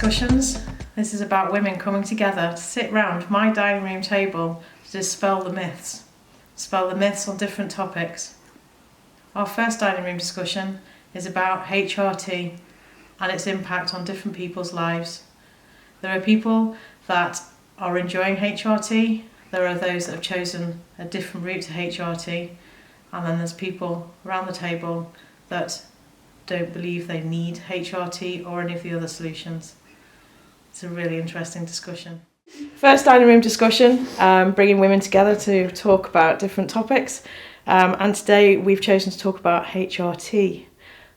discussions. This is about women coming together to sit round my dining room table to dispel the myths on different topics. Our first dining room discussion is about HRT and its impact on different people's lives. There are people that are enjoying HRT, there are those that have chosen a different route to HRT, and then there's people around the table that don't believe they need HRT or any of the other solutions. It's a really interesting discussion. First dining room discussion, bringing women together to talk about different topics, and today we've chosen to talk about HRT.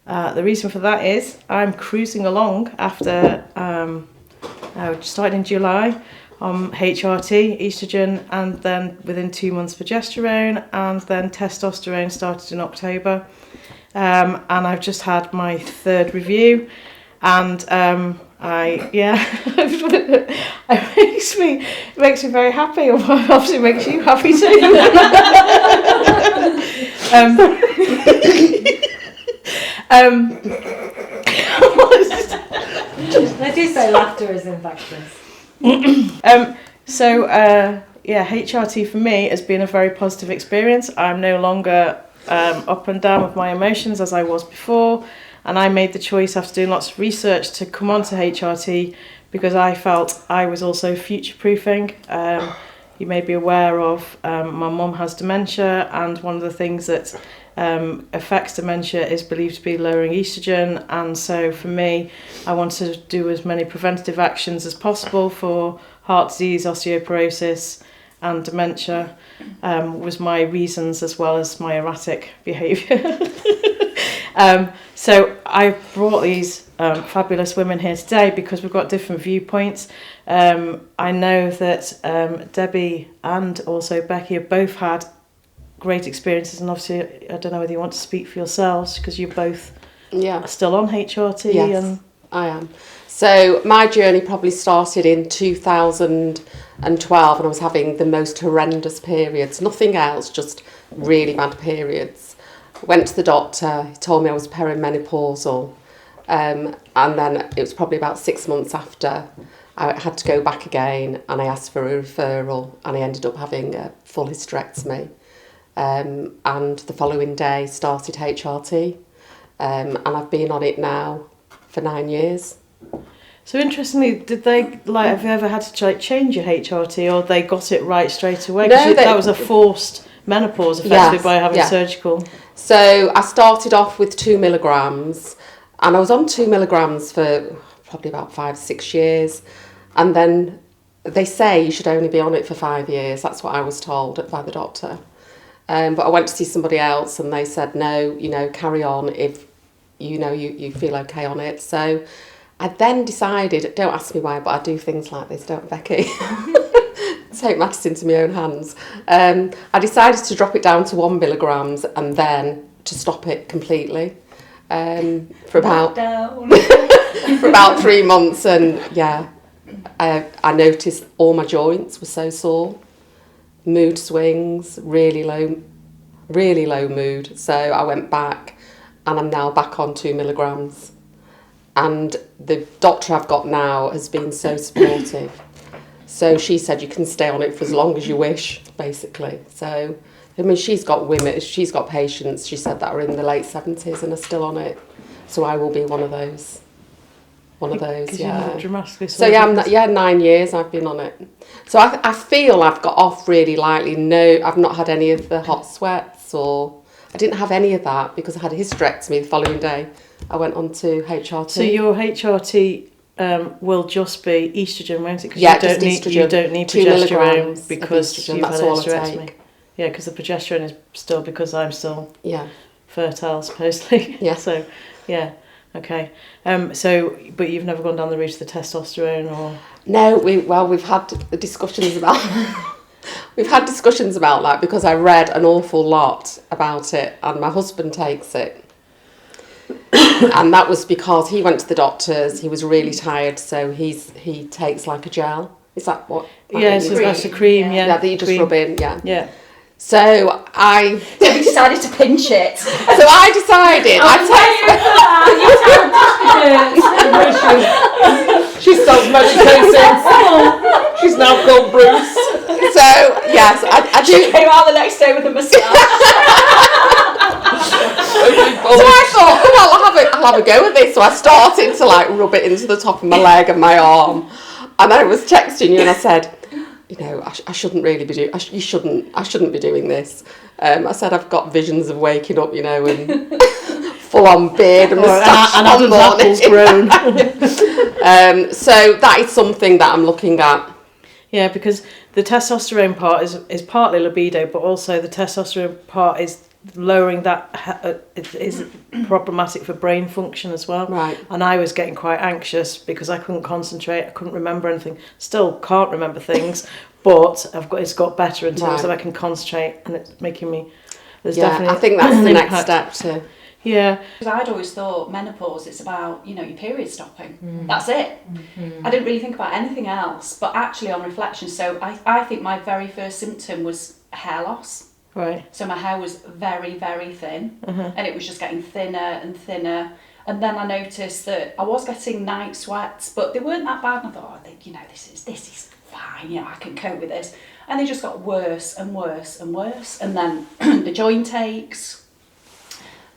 The reason for that is I'm cruising along after starting in July on HRT, estrogen, and then within 2 months progesterone, and then testosterone started in October. And I've just had my third review, and it makes me very happy. Obviously, it makes you happy too. They do say laughter is infectious. HRT for me has been a very positive experience. I'm no longer up and down with my emotions as I was before, and I made the choice after doing lots of research to come on to HRT because I felt I was also future-proofing. You may be aware of my mum has dementia, and one of the things that affects dementia is believed to be lowering estrogen, and so for me I wanted to do as many preventative actions as possible for heart disease, osteoporosis and dementia. Was my reasons, as well as my erratic behaviour. So I brought these fabulous women here today because we've got different viewpoints. I know that Debbie and also Becky have both had great experiences, and obviously I don't know whether you want to speak for yourselves because you're both still on HRT. Yes, and I am. So my journey probably started in 2012, and I was having the most horrendous periods, nothing else, just really bad periods. Went to the doctor, he told me I was perimenopausal, and then it was probably about 6 months after I had to go back again, and I asked for a referral, and I ended up having a full hysterectomy, and the following day started HRT, and I've been on it now for 9 years. So interestingly, did they have you ever had to change your HRT, or they got it right straight away? No, that was a forced menopause effectively by having surgical. So I started off with 2 milligrams, and I was on 2 milligrams for probably about 5-6 years, and then they say you should only be on it for 5 years. That's what I was told by the doctor. But I went to see somebody else, and they said no, carry on if you feel okay on it. So I then decided, don't ask me why, but I do things like this, don't Becky? Take matters into my own hands. I decided to drop it down to 1 milligrams and then to stop it completely for about 3 months. And I noticed all my joints were so sore, mood swings, really low mood. So I went back, and I'm now back on 2 milligrams. And the doctor I've got now has been so supportive. So she said you can stay on it for as long as you wish, basically. So, I mean, she's got patients, she said, that are in the late 70s and are still on it. So I will be one of those. Dramatically. So 9 years I've been on it. So I feel I've got off really lightly. No, I've not had any of the hot sweats, or I didn't have any of that because I had a hysterectomy the following day. I went on to HRT. So your HRT will just be estrogen, won't it? Because you don't need 2 milligrams because estrogen, you've that's had a all I hysterectomy. take. Yeah, because the progesterone is still because I'm still fertile, supposedly. Yeah. So, yeah, okay. But you've never gone down the route of the testosterone, or? No, we've had discussions about that because I read an awful lot about it, and my husband takes it. And that was because he went to the doctors, he was really tired, so he takes like a gel. Is that what? Yes, that's a cream, yeah. Yeah, that you just rub in, yeah. Yeah. So I We decided to pinch it. decided. She sells medication. She's now called Bruce. So yes, I She do. came out the next day with a massage. So I thought, oh, I'll have a go at this. So I started to like rub it into the top of my leg and my arm, and then I was texting you and I said, you know, I shouldn't really be doing. I shouldn't be doing this. I said I've got visions of waking up, you know, and full on beard and moustache and on the Adam's morning. apple's grown. So that is something that I'm looking at. Yeah, because the testosterone part is partly libido, but also the testosterone part is lowering that is problematic for brain function as well. Right. And I was getting quite anxious because I couldn't concentrate, I couldn't remember anything. Still can't remember things, but it's got better in terms of I can concentrate, and it's making me. There's definitely I think that's the next impact. step too. Yeah. Because I'd always thought menopause, it's about, you know, your period stopping. That's it. I didn't really think about anything else. But actually, on reflection, so I think my very first symptom was hair loss. Right. So my hair was very, very thin, and it was just getting thinner and thinner. And then I noticed that I was getting night sweats, but they weren't that bad. And I thought, oh, I think, you know, this is fine. You know, I can cope with this. And they just got worse and worse and worse. And then the joint aches.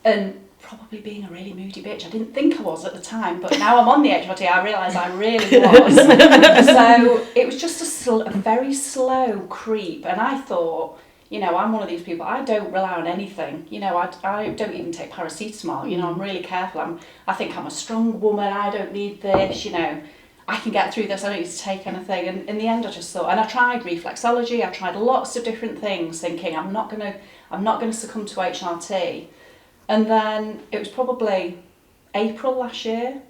And probably being a really moody bitch. I didn't think I was at the time, but now I'm on the HRT, I realise I really was. So it was just a very slow creep. And I thought, you know, I'm one of these people, I don't rely on anything. You know, I don't even take paracetamol. You know, I'm really careful. I think I'm a strong woman. I don't need this, you know. I can get through this. I don't need to take anything. And in the end, I just thought, and I tried reflexology. I tried lots of different things thinking I'm not going to succumb to HRT. And then it was probably April last year.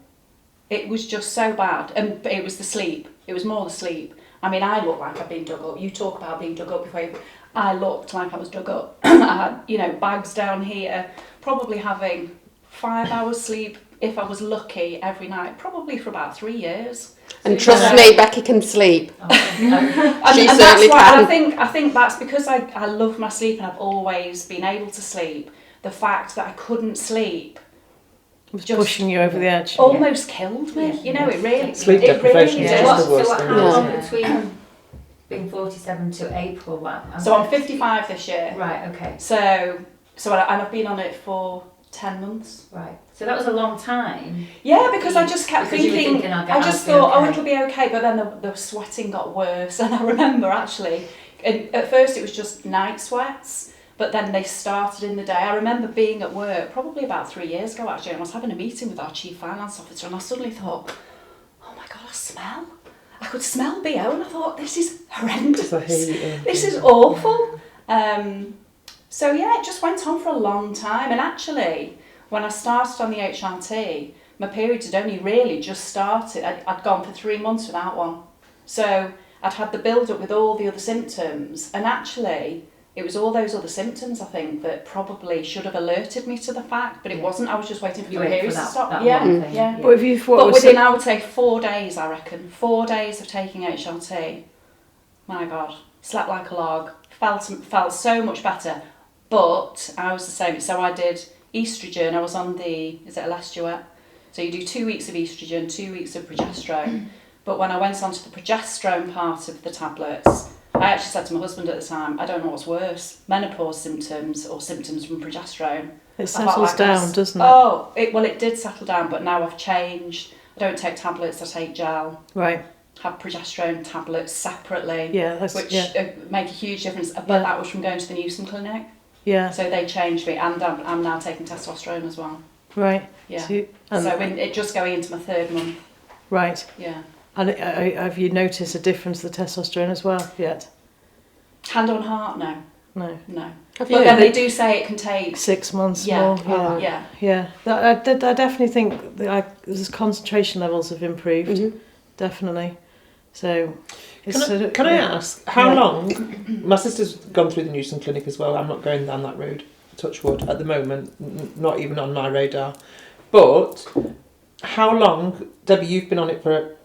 It was just so bad. And it was the sleep. It was more the sleep. I mean, I looked like I'd been dug up. You talk about being dug up before. I looked like I was dug up. I had, you know, bags down here, probably having 5 hours sleep, if I was lucky, every night, probably for about 3 years. And trust me, Becky can sleep. She and certainly can. I think that's because I love my sleep and I've always been able to sleep. The fact that I couldn't sleep was pushing you over the edge. Almost killed me. You know, it really Sleep it deprivation really is did. just the worst So thing. how long between being 47 to April? So I'm 55 this year. Right, okay. So and I've been on it for 10 months. Right. So that was a long time. Yeah, because I just kept Because you were thinking, I'll I just be thought, okay. oh, it'll be okay. But then the sweating got worse. And I remember actually, and at first it was just night sweats, but then they started in the day. I remember being at work probably about 3 years ago actually, and I was having a meeting with our chief finance officer, and I suddenly thought, oh my God, I could smell BO, and I thought, this is horrendous. This is awful. So yeah, it just went on for a long time. And actually, when I started on the HRT, my periods had only really just started. I'd gone for 3 months without one. So I'd had the build-up with all the other symptoms. And actually, it was all those other symptoms, I think, that probably should have alerted me to the fact. But it wasn't. I was just waiting for the periods to stop. Yeah. But if you But within, I would say, 4 days, I reckon. 4 days of taking HRT. My God. Slept like a log. Felt so much better. But I was the same. So I did estrogen. I was on is it Alestuet? So you do 2 weeks of estrogen, 2 weeks of progesterone. But when I went on to the progesterone part of the tablets, I actually said to my husband at the time, I don't know what's worse, menopause symptoms or symptoms from progesterone. It settles down, doesn't it? Oh, it did settle down, but now I've changed. I don't take tablets, I take gel. Right. Have progesterone tablets separately, which make a huge difference. But that was from going to the Newsom clinic. Yeah. So they changed me, and I'm now taking testosterone as well. Right. Yeah. So it just going into my 3rd month. Right. Yeah. And have you noticed a difference to the testosterone as well yet? Hand on heart, no. No. But then they do say it can take 6 months Yeah. more. Yeah. I definitely think that the concentration levels have improved. Definitely. So. Can I ask how long? My sister's gone through the Newsom clinic as well. I'm not going down that road. Touch wood at the moment, not even on my radar. But how long, Debbie? You've been on it for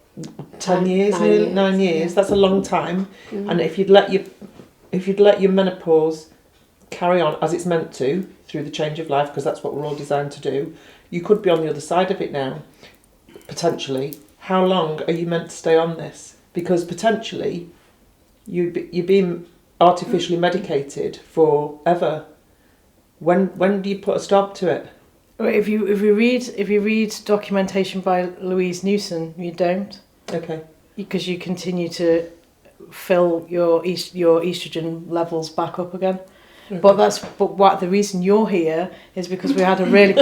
10 years, 9 years. That's a long time. And if you'd let your menopause carry on as it's meant to through the change of life, because that's what we're all designed to do. You could be on the other side of it now, potentially. How long are you meant to stay on this? Because potentially you're being artificially medicated forever. When do you put a stop to it? If you read documentation by Louise Newson, you don't. Okay. Because you continue to fill your estrogen levels back up again. Okay. But what the reason you're here is because we had a really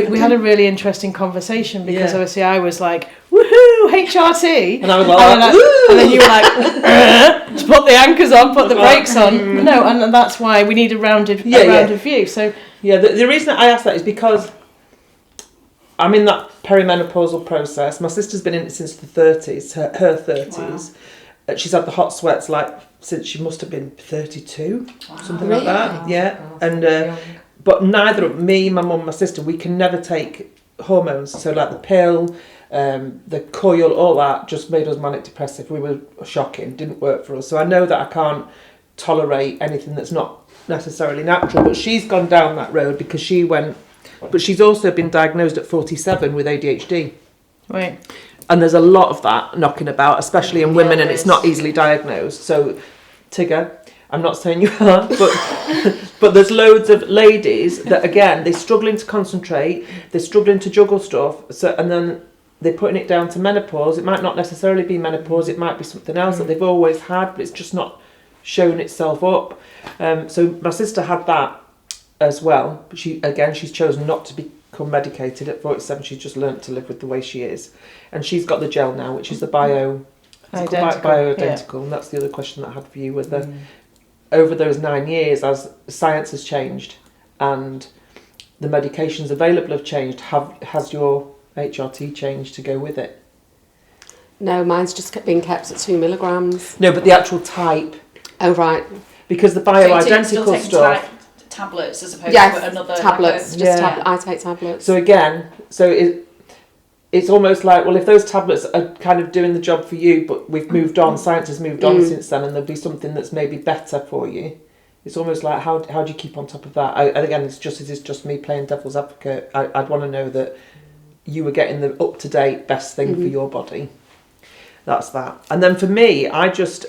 we had a really interesting conversation, because obviously I was like, woohoo, HRT, and I was like, and then you were like, just put the anchors on, put the brakes on. No, and that's why we need a rounded view. So the reason I asked that is because I'm in that perimenopausal process. My sister's been in it since the 30s, her 30s. Wow. She's had the hot sweats since she must have been 32, something like that. Yeah, and but neither of me, my mum, my sister, we can never take hormones. So like the pill, the coil, all that just made us manic depressive. We were shocking, didn't work for us. So I know that I can't tolerate anything that's not necessarily natural. But she's gone down that road because she went. But she's also been diagnosed at 47 with ADHD. Right. And there's a lot of that knocking about, especially in women, and it's not easily diagnosed. So, Tigger, I'm not saying you are, but there's loads of ladies that, again, they're struggling to concentrate, they're struggling to juggle stuff, and then they're putting it down to menopause. It might not necessarily be menopause, it might be something else that they've always had, but it's just not shown itself up. So my sister had that as well, but she's chosen not to become medicated at 47. She's just learnt to live with the way she is, and she's got the gel now, which is the bioidentical. And that's the other question that I had for you, whether over those 9 years, as science has changed and the medications available have changed, has your HRT changed to go with it? No, mine's just been kept at 2 milligrams. No, but the actual type. Oh right. Because the bioidentical stuff. Tablets as opposed to another tablets. I take tablets. So again, it's almost like, well, if those tablets are kind of doing the job for you, but we've moved on, science has moved on since then, and there'll be something that's maybe better for you. It's almost like, how do you keep on top of that? And again, it's just me playing devil's advocate. I'd want to know that you were getting the up to date best thing for your body. That's that. And then for me, I just.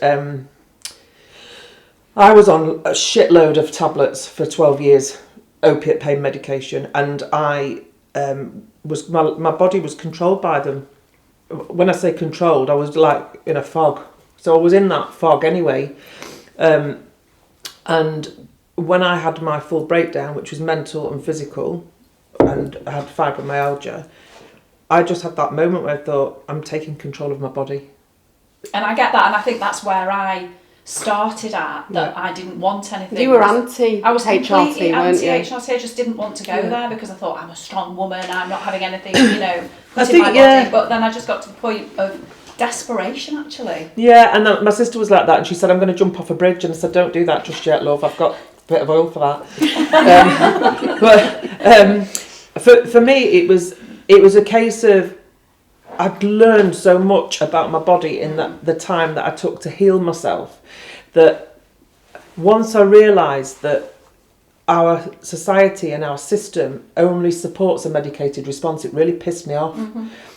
I was on a shitload of tablets for 12 years, opiate pain medication, and I my body was controlled by them. When I say controlled, I was like in a fog. So I was in that fog anyway. And when I had my full breakdown, which was mental and physical, and I had fibromyalgia, I just had that moment where I thought, I'm taking control of my body. And I get that, and I think that's where I started at, that I didn't want anything. You were anti-HRT, I was completely weren't you? anti-HRT. I just didn't want to go there because I thought, I'm a strong woman, I'm not having anything, put in my body. But then I just got to the point of desperation, actually. Yeah, and then my sister was like that, and she said, I'm going to jump off a bridge, and I said, don't do that just yet, love, I've got a bit of oil for that. For me, it was a case of, I'd learned so much about my body in the time that I took to heal myself, that once I realised that our society and our system only supports a medicated response, it really pissed me off.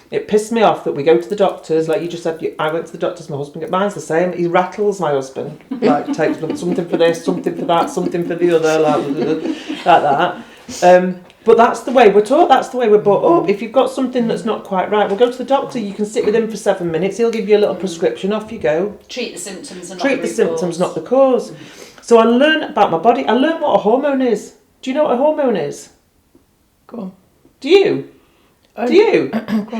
It pissed me off that we go to the doctors, like you just said, I went to the doctors, my husband, mine's the same, he rattles, my husband, like takes something for this, something for that, something for the other, like that. But that's the way we're taught, that's the way we're brought up. If you've got something that's not quite right, we'll go to the doctor, you can sit with him for 7 minutes, he'll give you a little prescription, off you go. Treat the symptoms and Treat the symptoms, not the cause. So I learned about my body, I learned what a hormone is. Do you know what a hormone is? Go on. Do you? Do you?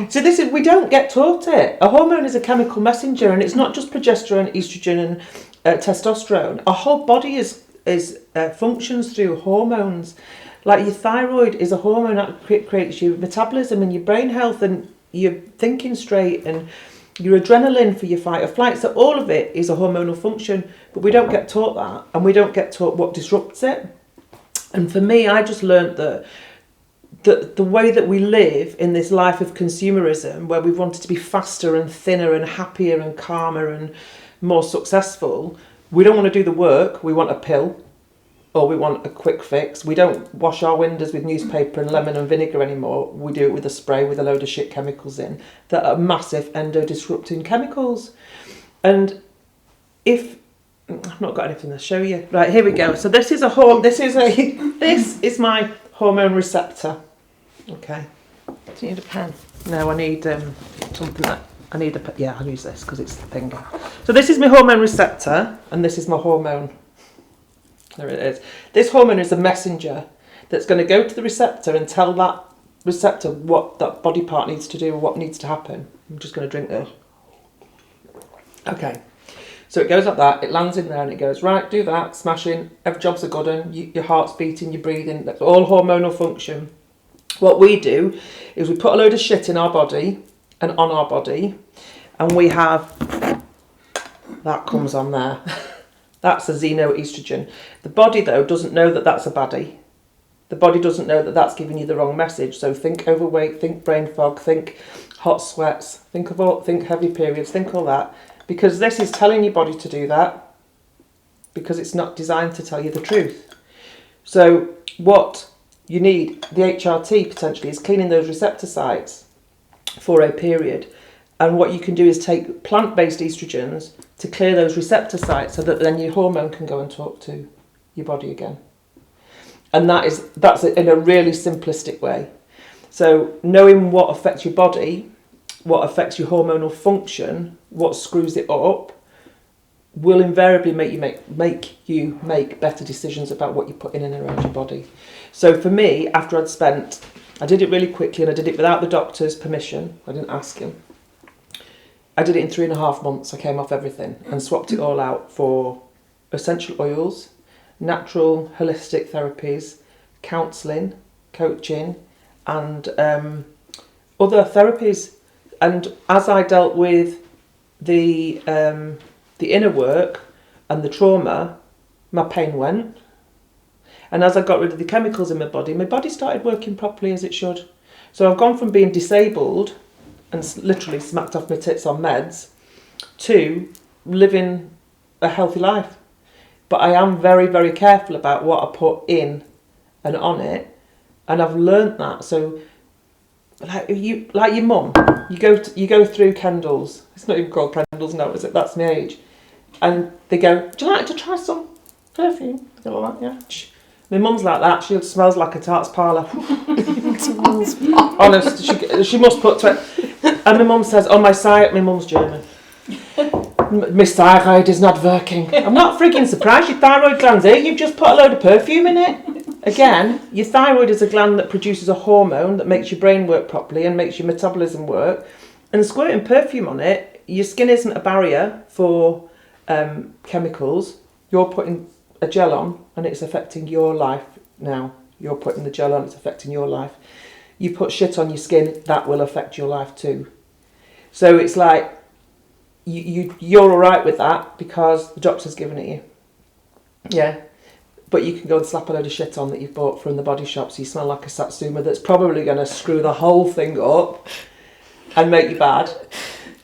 So we don't get taught it. A hormone is a chemical messenger, and it's not just progesterone, estrogen and testosterone. Our whole body is functions through hormones. Like your thyroid is a hormone that creates your metabolism and your brain health and your thinking straight and your adrenaline for your fight or flight. So all of it is a hormonal function, but we don't get taught that, and we don't get taught what disrupts it. And for me, I just learned that the way that we live in this life of consumerism, where we've wanted to be faster and thinner and happier and calmer and more successful, we don't want to do the work, we want a pill. or we want a quick fix. We don't wash our windows with newspaper and lemon and vinegar anymore. We do it with a spray with a load of shit chemicals in that are massive endo-disrupting chemicals. And if I've not got anything to show you. Right, here we go. So this is my hormone receptor. Okay. Do you need a pen? No, I need something that I'll use this because it's the finger. So this is my hormone receptor, and this is my hormone. There it is. This hormone is a messenger that's going to go to the receptor and tell that receptor what that body part needs to do, what needs to happen. I'm just going to drink this. Okay. So it goes like that, it lands in there and it goes, right, do that, smashing, every job's a good one, your heart's beating, you're breathing, that's all hormonal function. What we do is we put a load of shit in our body and on our body, and we have, that comes on there, that's a xenoestrogen. The body though doesn't know that that's a baddie. The body doesn't know that that's giving you the wrong message, so think overweight, think brain fog, think hot sweats, think heavy periods, think all that. Because this is telling your body to do that, because it's not designed to tell you the truth. So what you need, the HRT potentially, is cleaning those receptor sites for a period. And what you can do is take plant-based estrogens to clear those receptor sites so that then your hormone can go and talk to your body again. And that's in a really simplistic way. So knowing what affects your body, what affects your hormonal function, what screws it up, will invariably make you make better decisions about what you put in and around your body. So for me, after I did it really quickly, and I did it without the doctor's permission. I didn't ask him. I did it in 3.5 months. I came off everything and swapped it all out for essential oils, natural holistic therapies, counselling, coaching, and other therapies. And as I dealt with the inner work and the trauma, my pain went. And as I got rid of the chemicals in my body started working properly as it should. So I've gone from being disabled and literally smacked off my tits on meds to living a healthy life. But I am very, very careful about what I put in and on it. And I've learnt that. So like your mum, you go through Kendall's. It's not even called Kendall's now, is it? That's my age. And they go, do you like to try some perfume? I go, like that, yeah. My mum's like that. She smells like a tarts parlour. Honest, she must put to it. And my mum says, my mum's German. My thyroid is not working. I'm not frigging surprised. Your thyroid gland's here. You've just put a load of perfume in it. Again, your thyroid is a gland that produces a hormone that makes your brain work properly and makes your metabolism work. And squirting perfume on it, your skin isn't a barrier for chemicals. You're putting a gel on and it's affecting your life now. You're putting the gel on, it's affecting your life. You put shit on your skin, that will affect your life too. So it's like, you're all right with that because the doctor's given it you. Yeah. But you can go and slap a load of shit on that you've bought from the body shop so you smell like a satsuma that's probably going to screw the whole thing up and make you bad.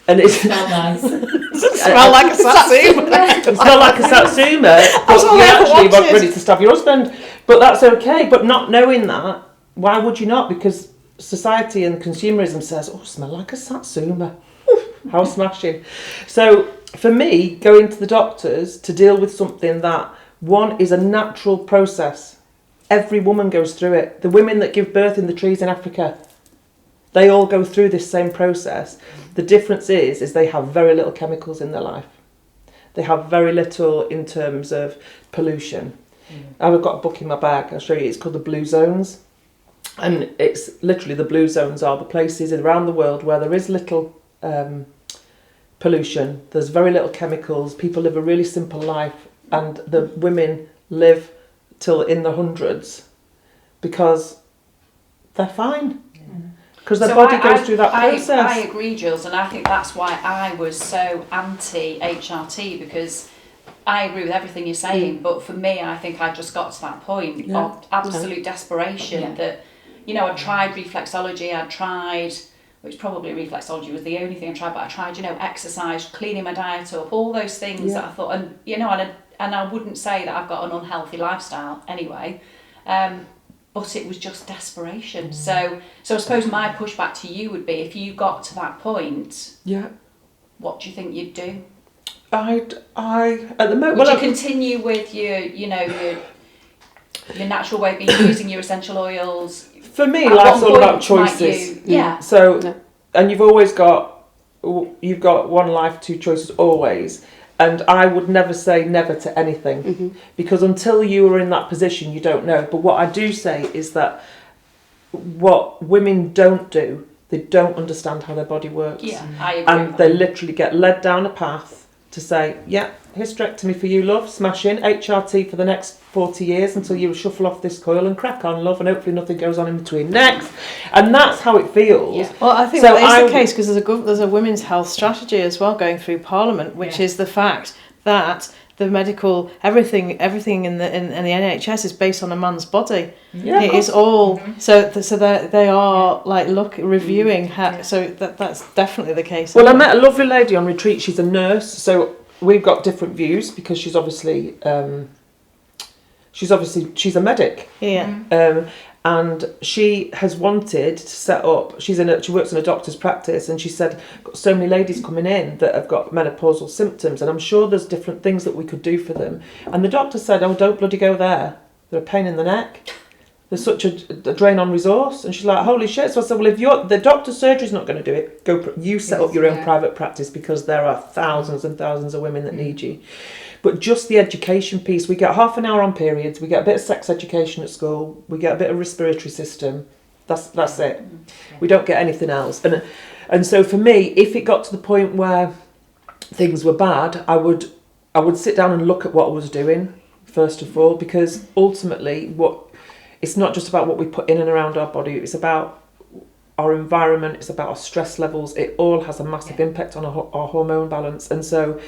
And it's Smell nice. Smell like a satsuma. Smell like a satsuma, but you actually weren't ready to stab your husband. But that's okay. But not knowing that, why would you not? Because society and consumerism says, smell like a satsuma. How smashing. So for me, going to the doctors to deal with something that, one, is a natural process. Every woman goes through it. The women that give birth in the trees in Africa, they all go through this same process. The difference is they have very little chemicals in their life. They have very little in terms of pollution. I've got a book in my bag, I'll show you, it's called The Blue Zones. And it's literally, the blue zones are the places around the world where there is little pollution, there's very little chemicals, people live a really simple life, and the women live till in the hundreds because they're fine. Because their body goes through that process. I agree, Jules, and I think that's why I was so anti-HRT, because I agree with everything you're saying, but for me, I think I just got to that point of absolute desperation that, I tried reflexology, which probably reflexology was the only thing I tried, but I tried, exercise, cleaning my diet up, all those things that I thought, and, and I wouldn't say that I've got an unhealthy lifestyle anyway, but it was just desperation. So I suppose my pushback to you would be, if you got to that point, what do you think you'd do? I at the moment. Would you continue with your natural way of being, using your essential oils? For me, At life's what all about point choices. might you- So, and you've got one life, two choices always. And I would never say never to anything, because until you are in that position, you don't know. But what I do say is that what women don't do, they don't understand how their body works. Yeah, I agree. And they literally get led down a path to say, yeah, hysterectomy for you, love, smash in, HRT for the next 40 years until you shuffle off this coil and crack on, love, and hopefully nothing goes on in between next. And that's how it feels. Yeah. Well, I think So that is the case, because there's a women's health strategy as well going through Parliament, which is the fact that the medical everything in the NHS is based on a man's body. Yeah, it is all so they are like reviewing how, so that's definitely the case. Well, I met a lovely lady on retreat. She's a nurse, so we've got different views because she's obviously she's a medic. Yeah. And she has wanted to set up. She works in a doctor's practice, and she said, got so many ladies coming in that have got menopausal symptoms, and I'm sure there's different things that we could do for them. And the doctor said, "Oh, don't bloody go there. They're a pain in the neck. There's such a drain on resource." And she's like, "Holy shit!" So I said, "Well, if the doctor's surgery's not going to do it, you set up your own private practice, because there are thousands and thousands of women that need you." But just the education piece, we get half an hour on periods, we get a bit of sex education at school, we get a bit of respiratory system. That's it. We don't get anything else. And so for me, if it got to the point where things were bad, I would sit down and look at what I was doing first of all, because ultimately it's not just about what we put in and around our body, it's about our environment, it's about our stress levels. It all has a massive impact on our hormone balance. And so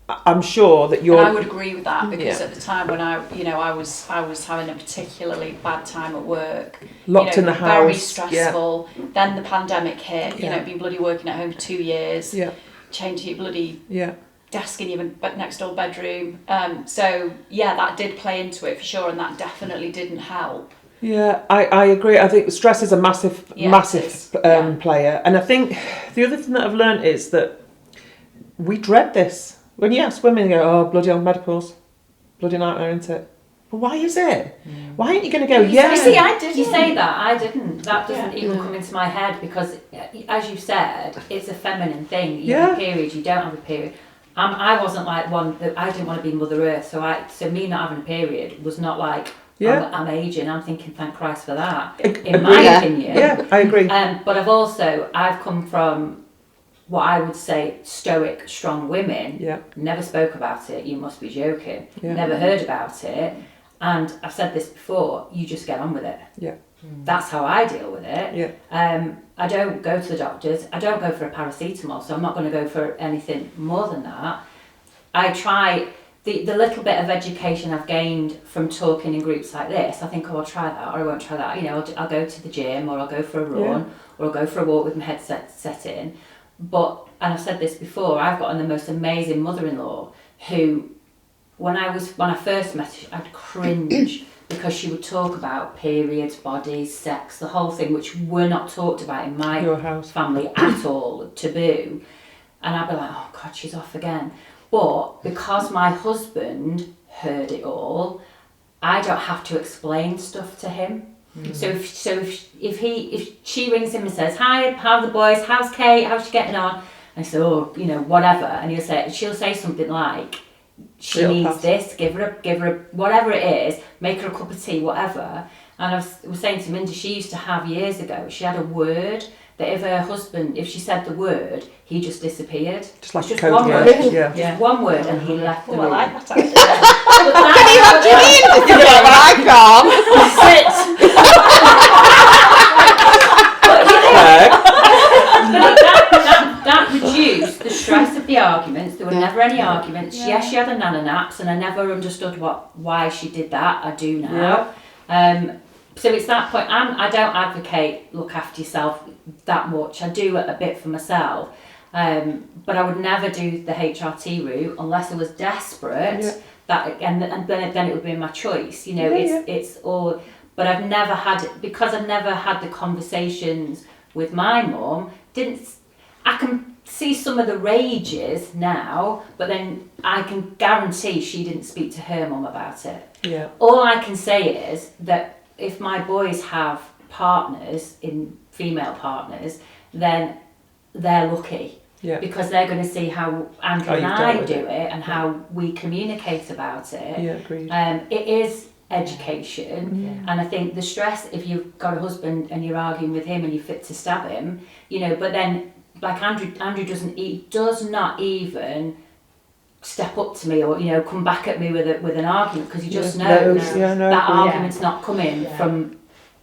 I'm sure that And I would agree with that, because at the time when I was having a particularly bad time at work, locked in the house, very stressful. Then the pandemic hit. Been bloody working at home for 2 years. Changing your bloody desk in your next door bedroom. So that did play into it for sure, and that definitely didn't help. Yeah, I agree. I think stress is a massive player, and I think the other thing that I've learned is that we dread this. When you ask women, they go, "Oh, bloody old menopause, bloody nightmare, isn't it?" Well, why is it? Why aren't you going to go, You see, I didn't. You say that, I didn't. That doesn't even come into my head, because, as you said, it's a feminine thing. You have a period, you don't have a period. I wasn't like one that I didn't want to be Mother Earth, so me not having a period was not like I'm aging. I'm thinking, thank Christ for that. In my opinion, I agree. But I've come from what I would say stoic, strong women. Never spoke about it. You must be joking. Never heard about it. And I've said this before, you just get on with it. That's how I deal with it. I don't go to the doctors. I don't go for a paracetamol, so I'm not going to go for anything more than that. I try, the little bit of education I've gained from talking in groups like this, I think, I'll try that, or I won't try that. I'll go to the gym, or I'll go for a run, or I'll go for a walk with my headset set in. But, and I've said this before, I've got the most amazing mother-in-law who, when I first met her, I'd cringe because she would talk about periods, bodies, sex, the whole thing, which were not talked about in my family at all, taboo. And I'd be like, oh God, she's off again. But because my husband heard it all, I don't have to explain stuff to him. So if she rings him and says, "Hi, how are the boys? How's Kate? How's she getting on?" And I say, "Oh, whatever," and she'll say something like, "She needs this. Give her a whatever it is. Make her a cup of tea, whatever." And I was saying to Mindy, she used to have years ago. She had a word that if she said the word, he just disappeared. Just like just code one word. word. Yeah. One word, and he left the room. I like that idea. I can't. But that reduced the stress of the arguments. There were never any arguments. Yes, she had a nana naps, and I never understood why she did that. I do now. So it's that point. I don't advocate look after yourself that much. I do a bit for myself. But I would never do the HRT route unless I was desperate. And then it would be my choice. You know, it's all. But I've never had it because I've never had the conversations with my mum. I can see some of the rages now, but then I can guarantee she didn't speak to her mum about it. Yeah. All I can say is that if my boys have female partners, then they're lucky. Yeah. Because they're going to see how Andrew and I do it and how we communicate about it. Yeah, agreed. It is education, and I think the stress, if you've got a husband and you're arguing with him and you're fit to stab him, you know, but then like Andrew does not even step up to me or, you know, come back at me with an argument, because he just knows that argument's not coming from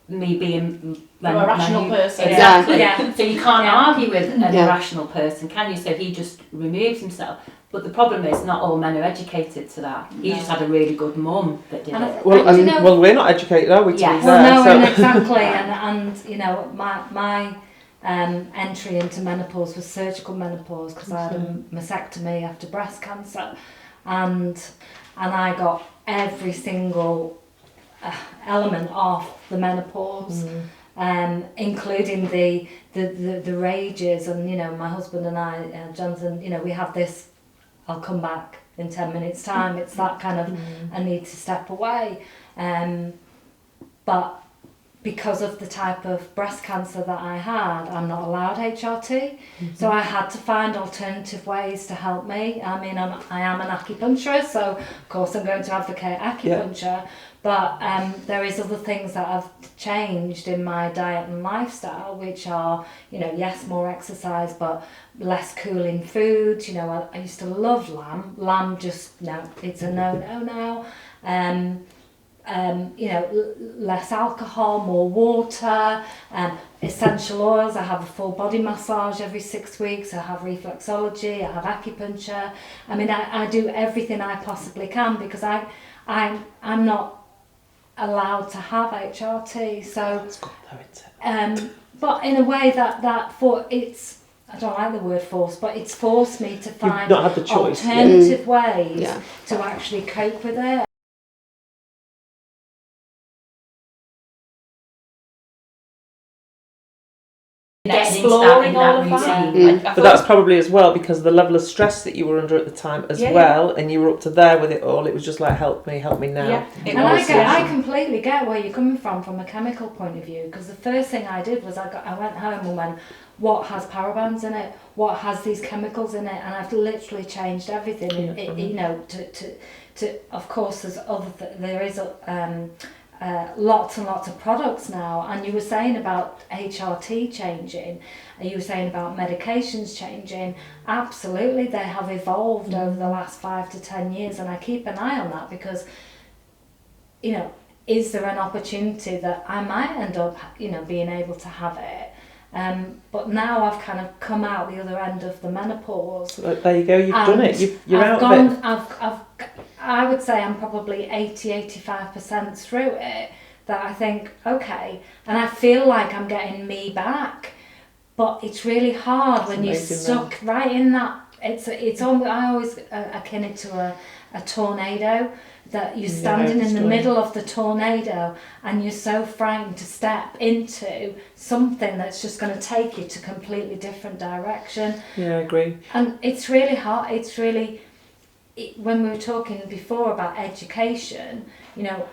me being a rational person. Exactly. Yeah. So you can't argue with an irrational person, can you? So he just removes himself. But the problem is, not all men are educated to that. He just had a really good mum that did it. Well, we're not educated, are we? Yes. Exactly. And you know, my entry into menopause was surgical menopause, because I had a mastectomy after breast cancer, and I got every single element of the menopause, including the rages, and you know, my husband and I, Jonathan, you know, we have this. I'll come back in 10 minutes time. It's that kind of I need to step away, but because of the type of breast cancer that I had, I'm not allowed HRT, so I had to find alternative ways to help me. I mean, I am an acupuncturist, so of course I'm going to advocate acupuncture, but there is other things that have changed in my diet and lifestyle, which are, you know, yes, more exercise, but less cooling foods. You know, I used to love lamb. Lamb just, no, it's a no-no now. You know, less alcohol, more water, essential oils. I have a full body massage every 6 weeks. I have reflexology. I have acupuncture. I mean, I do everything I possibly can, because I'm not allowed to have HRT. So, but in a way that for it's. I don't like the word force, but it's forced me to find alternative ways to actually cope with it. Exploring all of that. But that's probably as well because of the level of stress that you were under at the time as well, and you were up to there with it all. It was just like, help me now. And I completely get where you're coming from a chemical point of view, because the first thing I did was I went home and went, what has parabens in it? What has these chemicals in it? And I've literally changed everything. You know, to of course there is lots and lots of products now, and you were saying about HRT changing, and you were saying about medications changing. Absolutely, they have evolved over the last 5 to 10 years, and I keep an eye on that, because, you know, is there an opportunity that I might end up, you know, being able to have it? But now I've kind of come out the other end of the menopause. There you go, you've done it. You're out of it. I would say I'm probably 80-85% through it, that I think, okay, and I feel like I'm getting me back, but it's really hard when you're stuck right in that. It's almost, I always akin it to a tornado, that you're standing in the middle of the tornado and you're so frightened to step into something that's just going to take you to a completely different direction. Yeah, I agree. And it's really hard. It's really, when we were talking before about education, you know,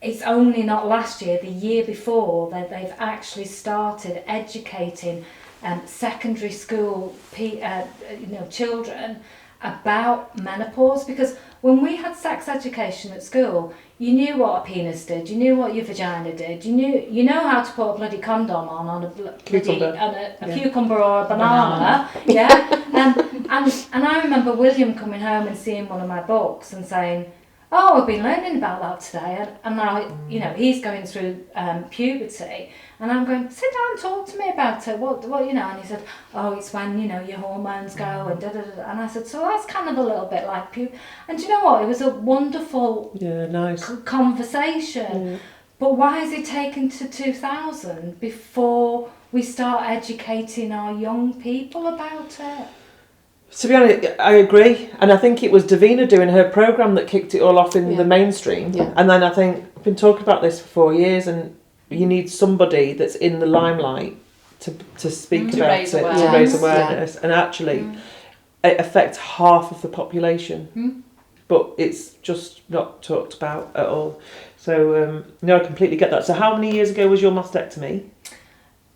it's only not last year, the year before, that they've actually started educating secondary school children about menopause, because when we had sex education at school, you knew what a penis did, you knew what your vagina did, you know how to put a bloody condom on a cucumber or a banana. And I remember William coming home and seeing one of my books and saying, oh, I've been learning about that today, and now, you know, he's going through puberty, and I'm going, sit down, talk to me about it, what you know, and he said, oh, it's when, you know, your hormones go, and da-da-da, and I said, so that's kind of a little bit like puberty, and do you know what, it was a wonderful nice conversation, But why is it taken to 2000 before we start educating our young people about it? To be honest, I agree, and I think it was Davina doing her programme that kicked it all off in the mainstream. Yeah. And then I think I've been talking about this for 4 years, and you need somebody that's in the limelight to speak To about raise it, awareness. to raise awareness, and actually it affects half of the population, but it's just not talked about at all. So no, I completely get that. So how many years ago was your mastectomy?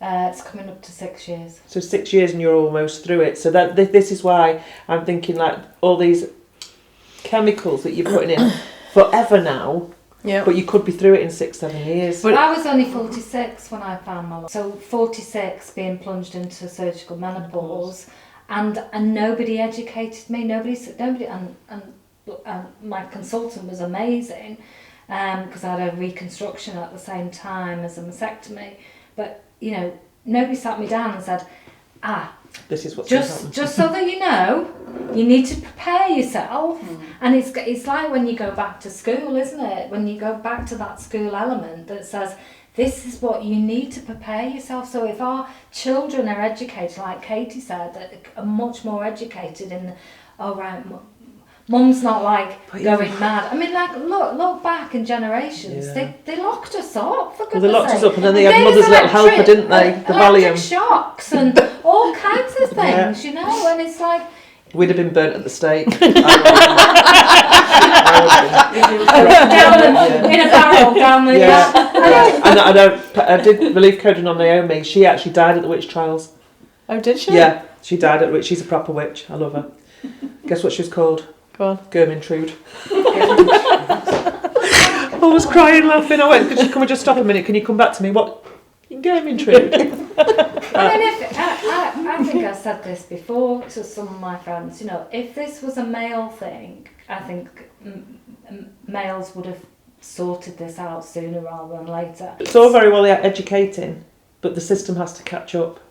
It's coming up to 6 years. So 6 years and you're almost through it. So that this is why I'm thinking like all these chemicals that you're putting in forever now. Yeah. But you could be through it in 6-7 years. But I was only 46 when I found my life. So 46 being plunged into surgical menopause, and nobody educated me. Nobody and my consultant was amazing because I had a reconstruction at the same time as a mastectomy. But you know, nobody sat me down and said, this is what's going to happen. just so that you know, you need to prepare yourself. And it's like when you go back to school, isn't it? When you go back to that school element that says, this is what you need to prepare yourself. So if our children are educated, like Katie said, that are much more educated in, Mum's not like going mad. I mean, like look back in generations. Yeah. They locked us up for goodness' Well, they locked us sake. up, and then they And had gave us mother's little helper, didn't they? The electric Valium. shocks and all kinds of things, you know. And it's like We'd have been burnt at the stake. down in a barrel down the And I did believe coding on Naomi. She actually died at the witch trials. Oh, did she? Yeah, she died at witch. She's a proper witch. I love her. Guess what she was called? Go on. Germintrude. I was crying, laughing. I went, can we just stop a minute? Can you come back to me? What? Germintrude. I mean, I think I said this before to some of my friends. You know, if this was a male thing, I think males would have sorted this out sooner rather than later. It's all very well educating, but the system has to catch up.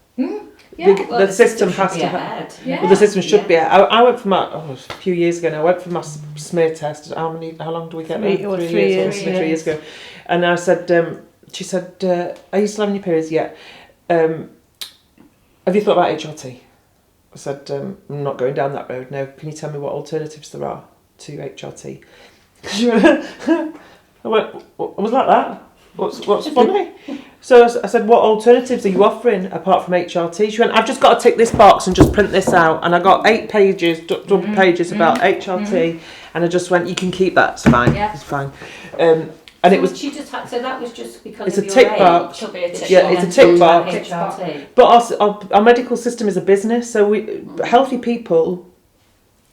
Yeah. The system has to. Yeah. Well, the system should be. I went for my a few years ago now. I went for my smear test. How long do we get? 3 years. 3 years ago, and I said. She said, "Are you still having your periods yet? Have you thought about HRT?" I said, "I'm not going down that road. No. Can you tell me what alternatives there are to HRT?" I went, "I was like that. What's funny?" So I said, "What alternatives are you offering apart from HRT?" She went, "I've just got to tick this box and just print this out." And I got 8 pages, double pages about HRT, and I just went, "You can keep that. It's fine. Yeah. It's fine." And it was. She just had, so that was just because It's of a your tick age. box. Should be a tick Yeah, it's a tick box. HRT. But our medical system is a business, so healthy people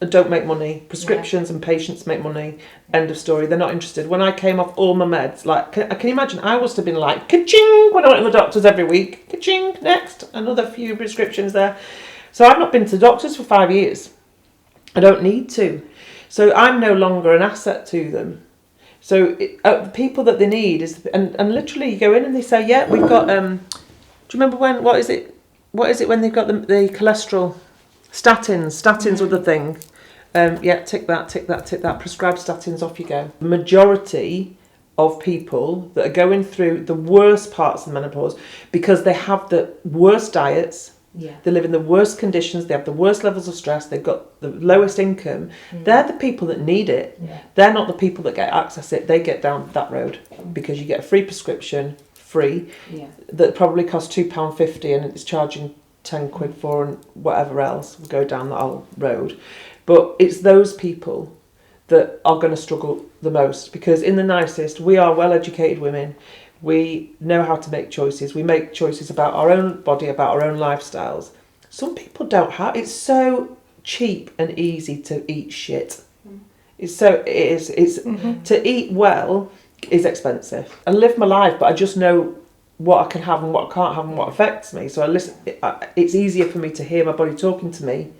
don't make money. Prescriptions and patients make money. End of story. They're not interested. When I came off all my meds, like, can you imagine? I must have been like, ka-ching, when I went to the doctors every week. Ka-ching, next. Another few prescriptions there. So I've not been to doctors for 5 years. I don't need to. So I'm no longer an asset to them. So the people that they need is, and literally you go in and they say, yeah, we've got, do you remember what is it when they've got the cholesterol, statins were the thing. Yeah, tick that, prescribe statins, off you go. The majority of people that are going through the worst parts of menopause because they have the worst diets, they live in the worst conditions, they have the worst levels of stress, they've got the lowest income, they're the people that need it. They're not the people that get access it. They get down that road because you get a free prescription, that probably costs £2.50 and it's charging 10 quid for, and whatever else will go down that whole road. But it's those people that are going to struggle the most, because in the nicest, we are well-educated women. We know how to make choices. We make choices about our own body, about our own lifestyles. Some people don't have. It's so cheap and easy to eat shit. It's to eat well is expensive. I live my life, but I just know what I can have and what I can't have and what affects me. So I listen. It's easier for me to hear my body talking to me,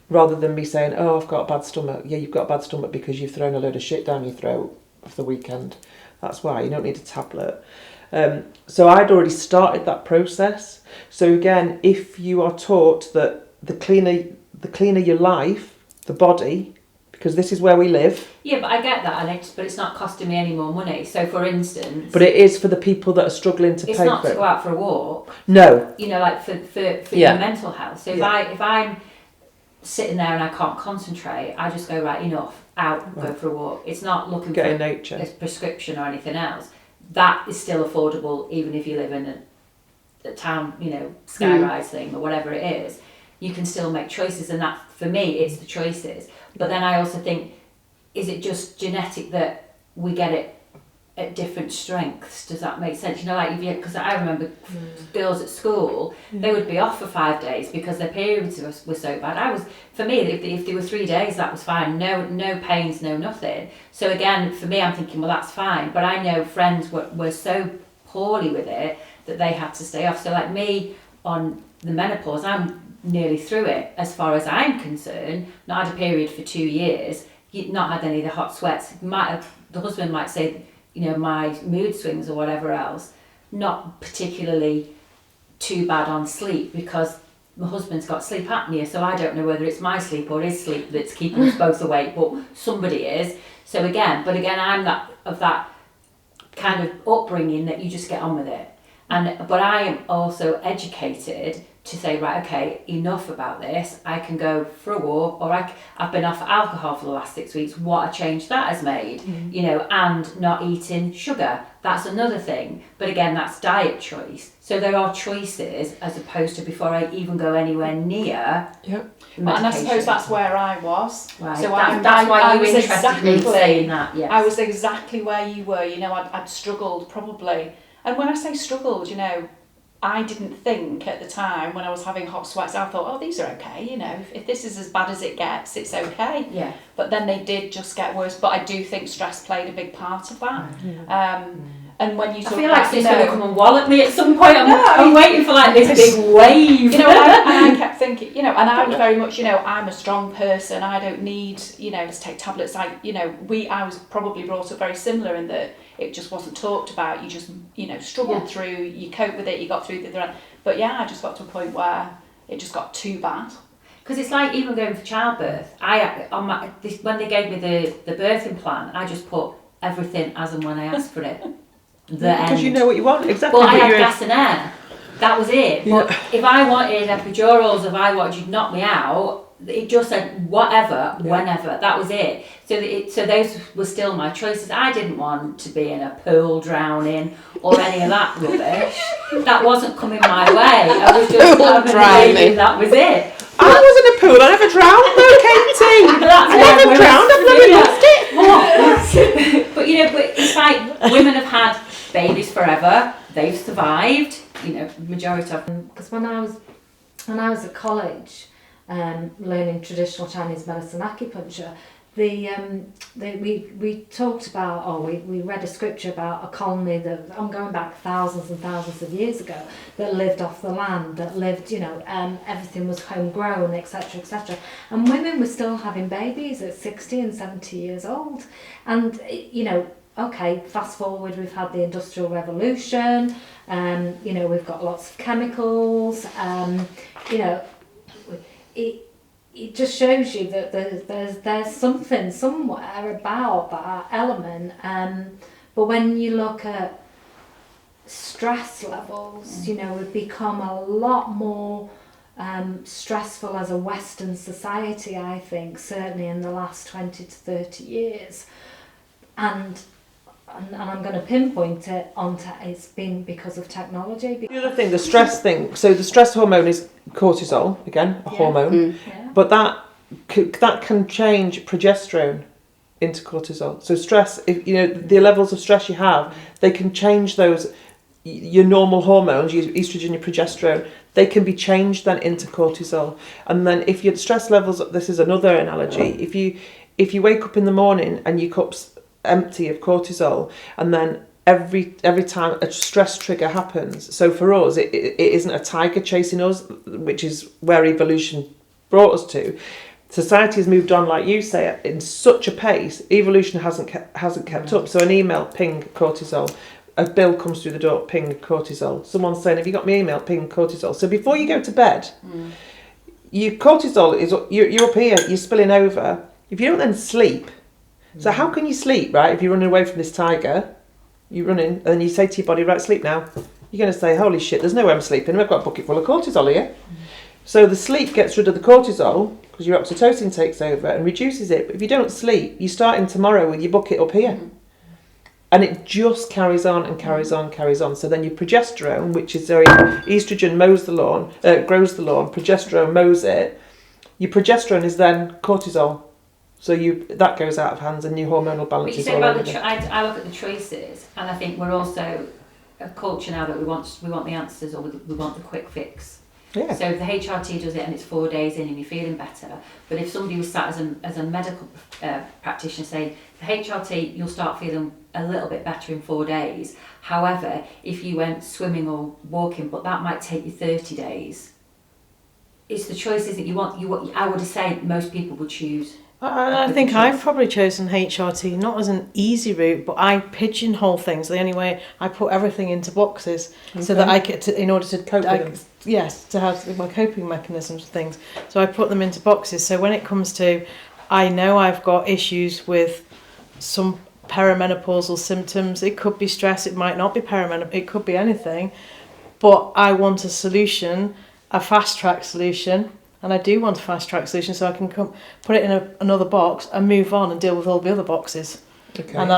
rather than me saying, "Oh, I've got a bad stomach." Yeah, you've got a bad stomach because you've thrown a load of shit down your throat for the weekend. That's why. You don't need a tablet. So I'd already started that process. So again, if you are taught that the cleaner your life, the body because this is where we live. Yeah, but I get that, but it's not costing me any more money. So, for instance... But it is for the people that are struggling to pay for it. It's not to go out for a walk. No. You know, like for your mental health. So if I'm sitting there and I can't concentrate, I just go, right, enough, out, go for a walk. It's not looking Get for in nature. a prescription or anything else. That is still affordable, even if you live in a town, you know, skyrise thing or whatever it is. You can still make choices, and that, for me, it's the choices. But then I also think, is it just genetic that we get it at different strengths? Does that make sense? You know, like, because I remember girls at school, they would be off for 5 days because their periods were so bad. For me, if they were 3 days, that was fine. No pains, no nothing. So again, for me, I'm thinking, well, that's fine. But I know friends were so poorly with it that they had to stay off. So like me on the menopause, I'm nearly through it as far as I'm concerned. Not had a period for 2 years. Not had any of the hot sweats. The husband might say, you know, my mood swings or whatever else, not particularly too bad on sleep, because my husband's got sleep apnea, so I don't know whether it's my sleep or his sleep that's keeping us both awake, but somebody is. So again, I'm that kind of upbringing that you just get on with it. But I am also educated to say, right, okay, enough about this. I can go for a walk, or I've been off alcohol for the last 6 weeks. What a change that has made, you know, and not eating sugar. That's another thing. But again, that's diet choice. So there are choices as opposed to before I even go anywhere near. Yeah. And I suppose that's where I was. Right. So that's why you were interested in saying that. Yes. I was exactly where you were. You know, I'd struggled probably. And when I say struggled, you know, I didn't think at the time when I was having hot sweats, I thought, oh, these are okay, you know, if this is as bad as it gets, it's okay. Yeah. But then they did just get worse. But I do think stress played a big part of that. And when you talk I feel about, like she's going to come and wallop me at some point. I'm waiting for like this big wave. You know, I kept thinking, you know, and I was very much, you know, I'm a strong person. I don't need, you know, to take tablets. I was probably brought up very similar in that it just wasn't talked about. You just, you know, struggled through, you coped with it, you got through the end. But yeah, I just got to a point where it just got too bad. Because it's like even going for childbirth. When they gave me the birthing plan, I just put everything as and when I asked for it. Because you know what you want, exactly. Well, I had gas and air. That was it. Yeah. But if I wanted epidurals, if I wanted you to knock me out, it just said whatever, whenever. That was it. So those were still my choices. I didn't want to be in a pool drowning or any of that rubbish. That wasn't coming my way. I was just having a baby. That was it. I was in a pool. I never drowned though, Katie. I never drowned. I've never lost it. But you know, but it's like women have had babies forever. They've survived. You know, majority of them. Because when I was at college, learning traditional Chinese medicine acupuncture, we talked about, or we read a scripture about a colony that, I'm going back thousands and thousands of years ago, that lived off the land, that lived, you know, everything was homegrown, etc., etc. And women were still having babies at 60 and 70 years old. And, you know, okay, fast forward, we've had the Industrial Revolution, you know, we've got lots of chemicals, you know, it just shows you that there's something somewhere about that element. But when you look at stress levels, you know, we've become a lot more stressful as a Western society, I think, certainly in the last 20 to 30 years. And I'm going to pinpoint it onto it's been because of technology. The other thing, the stress thing. So the stress hormone is cortisol, again, a hormone, but that can change progesterone into cortisol. So stress, if you know the levels of stress you have, they can change those. Your normal hormones, your estrogen, your progesterone, they can be changed then into cortisol. And then if your stress levels, this is another analogy. If you wake up in the morning and your cup's empty of cortisol, and then every time a stress trigger happens, so for us it isn't a tiger chasing us, which is where evolution brought us to. Society has moved on, like you say, in such a pace. Evolution hasn't kept up. So an email, ping, cortisol. A bill comes through the door, ping, cortisol. Someone's saying, have you got my email, ping, cortisol. So before you go to bed, your cortisol is, you're up here, you're spilling over. If you don't then sleep, so how can you sleep, right? If you're running away from this tiger, you're running, and then you say to your body, right, sleep now. You're going to say, holy shit, there's no way I'm sleeping. I've got a bucket full of cortisol here. So the sleep gets rid of the cortisol because your oxytocin takes over and reduces it. But if you don't sleep, you're starting tomorrow with your bucket up here. And it just carries on and carries on, carries on. So then your progesterone, which is estrogen mows the lawn, grows the lawn, progesterone mows it. Your progesterone is then cortisol. So that goes out of hands and your hormonal balance But you is say all about over. I look at the choices, and I think we're also a culture now that we want the answers, or we want the quick fix. Yeah. So if the HRT does it and it's 4 days in and you're feeling better, but if somebody was sat as a medical practitioner saying the HRT, you'll start feeling a little bit better in 4 days. However, if you went swimming or walking, but that might take you 30 days. It's the choices that you want. I would say most people would choose. I think I've probably chosen HRT not as an easy route, but I pigeonhole things the only way. I put everything into boxes so that I get in order to cope with them. Yes, to have my coping mechanisms and things. So I put them into boxes. So when it comes to, I know I've got issues with some perimenopausal symptoms. It could be stress. It might not be perimenopausal. It could be anything. But I want a solution, a fast track solution. And I do want a fast track solution so I can put it in another box and move on and deal with all the other boxes. Okay. And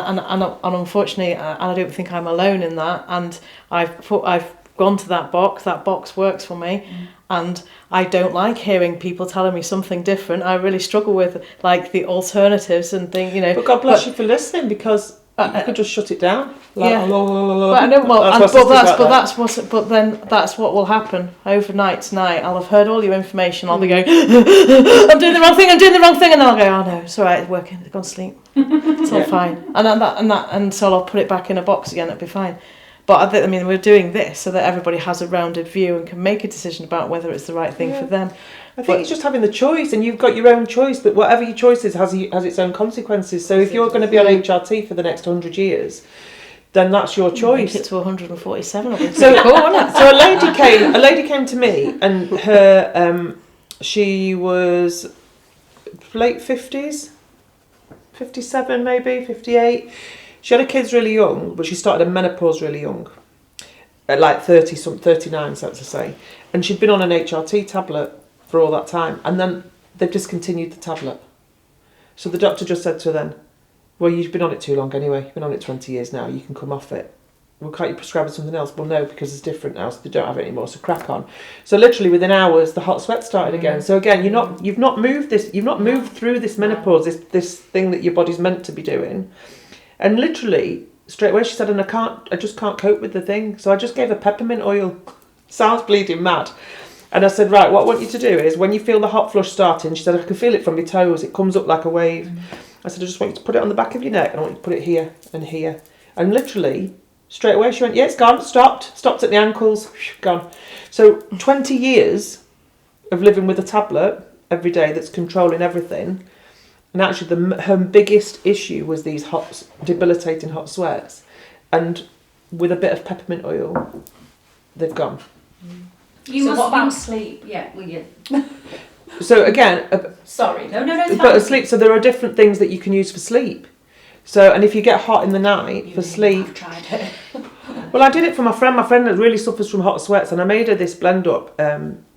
unfortunately, I don't think I'm alone in that. And I've gone to that box. That box works for me, and I don't like hearing people telling me something different. I really struggle with like the alternatives and things, But God bless you for listening, because you could just shut it down. Like, yeah. But I know. That's what will happen overnight tonight. I'll have heard all your information. I'll be going, I'm doing the wrong thing, and then I'll go, oh no, it's all right, it's working. Go and sleep. It's all fine. And so I'll put it back in a box again. It'll be fine. But we're doing this so that everybody has a rounded view and can make a decision about whether it's the right thing for them. I think it's just having the choice, and you've got your own choice, but whatever your choice is has its own consequences. So if you're going to be on HRT for the next 100 years, then that's your choice. Make it to 147. It'll be pretty cool, won't it? So a lady came to me, and her she was late 50s, 57 maybe, 58. She had her kids really young, but she started a menopause really young, at like 39, so to say. And she'd been on an HRT tablet for all that time, and then they've discontinued the tablet. So the doctor just said to her then, well, you've been on it too long anyway, you've been on it 20 years now, you can come off it. Well, can't you prescribe something else? Well, no, because it's different now, so they don't have it anymore, so crack on. So literally within hours, the hot sweat started again. So again, you've not moved through this menopause, this thing that your body's meant to be doing. And literally, straight away she said, and I just can't cope with the thing. So I just gave her peppermint oil. Sounds bleeding mad. And I said, right, what I want you to do is, when you feel the hot flush starting, she said, I can feel it from your toes. It comes up like a wave. I said, I just want you to put it on the back of your neck, and I want you to put it here and here. And literally, straight away she went, yeah, it's gone, stopped at the ankles, gone. So 20 years of living with a tablet every day that's controlling everything. And actually her biggest issue was these debilitating hot sweats. And with a bit of peppermint oil, they've gone. What about sleep? Yeah, well, yeah. So again... Sorry. No, it's but sleep, so there are different things that you can use for sleep. So, and if you get hot in the night for sleep... I've tried it. Well, I did it for my friend that really suffers from hot sweats, and I made her this blend up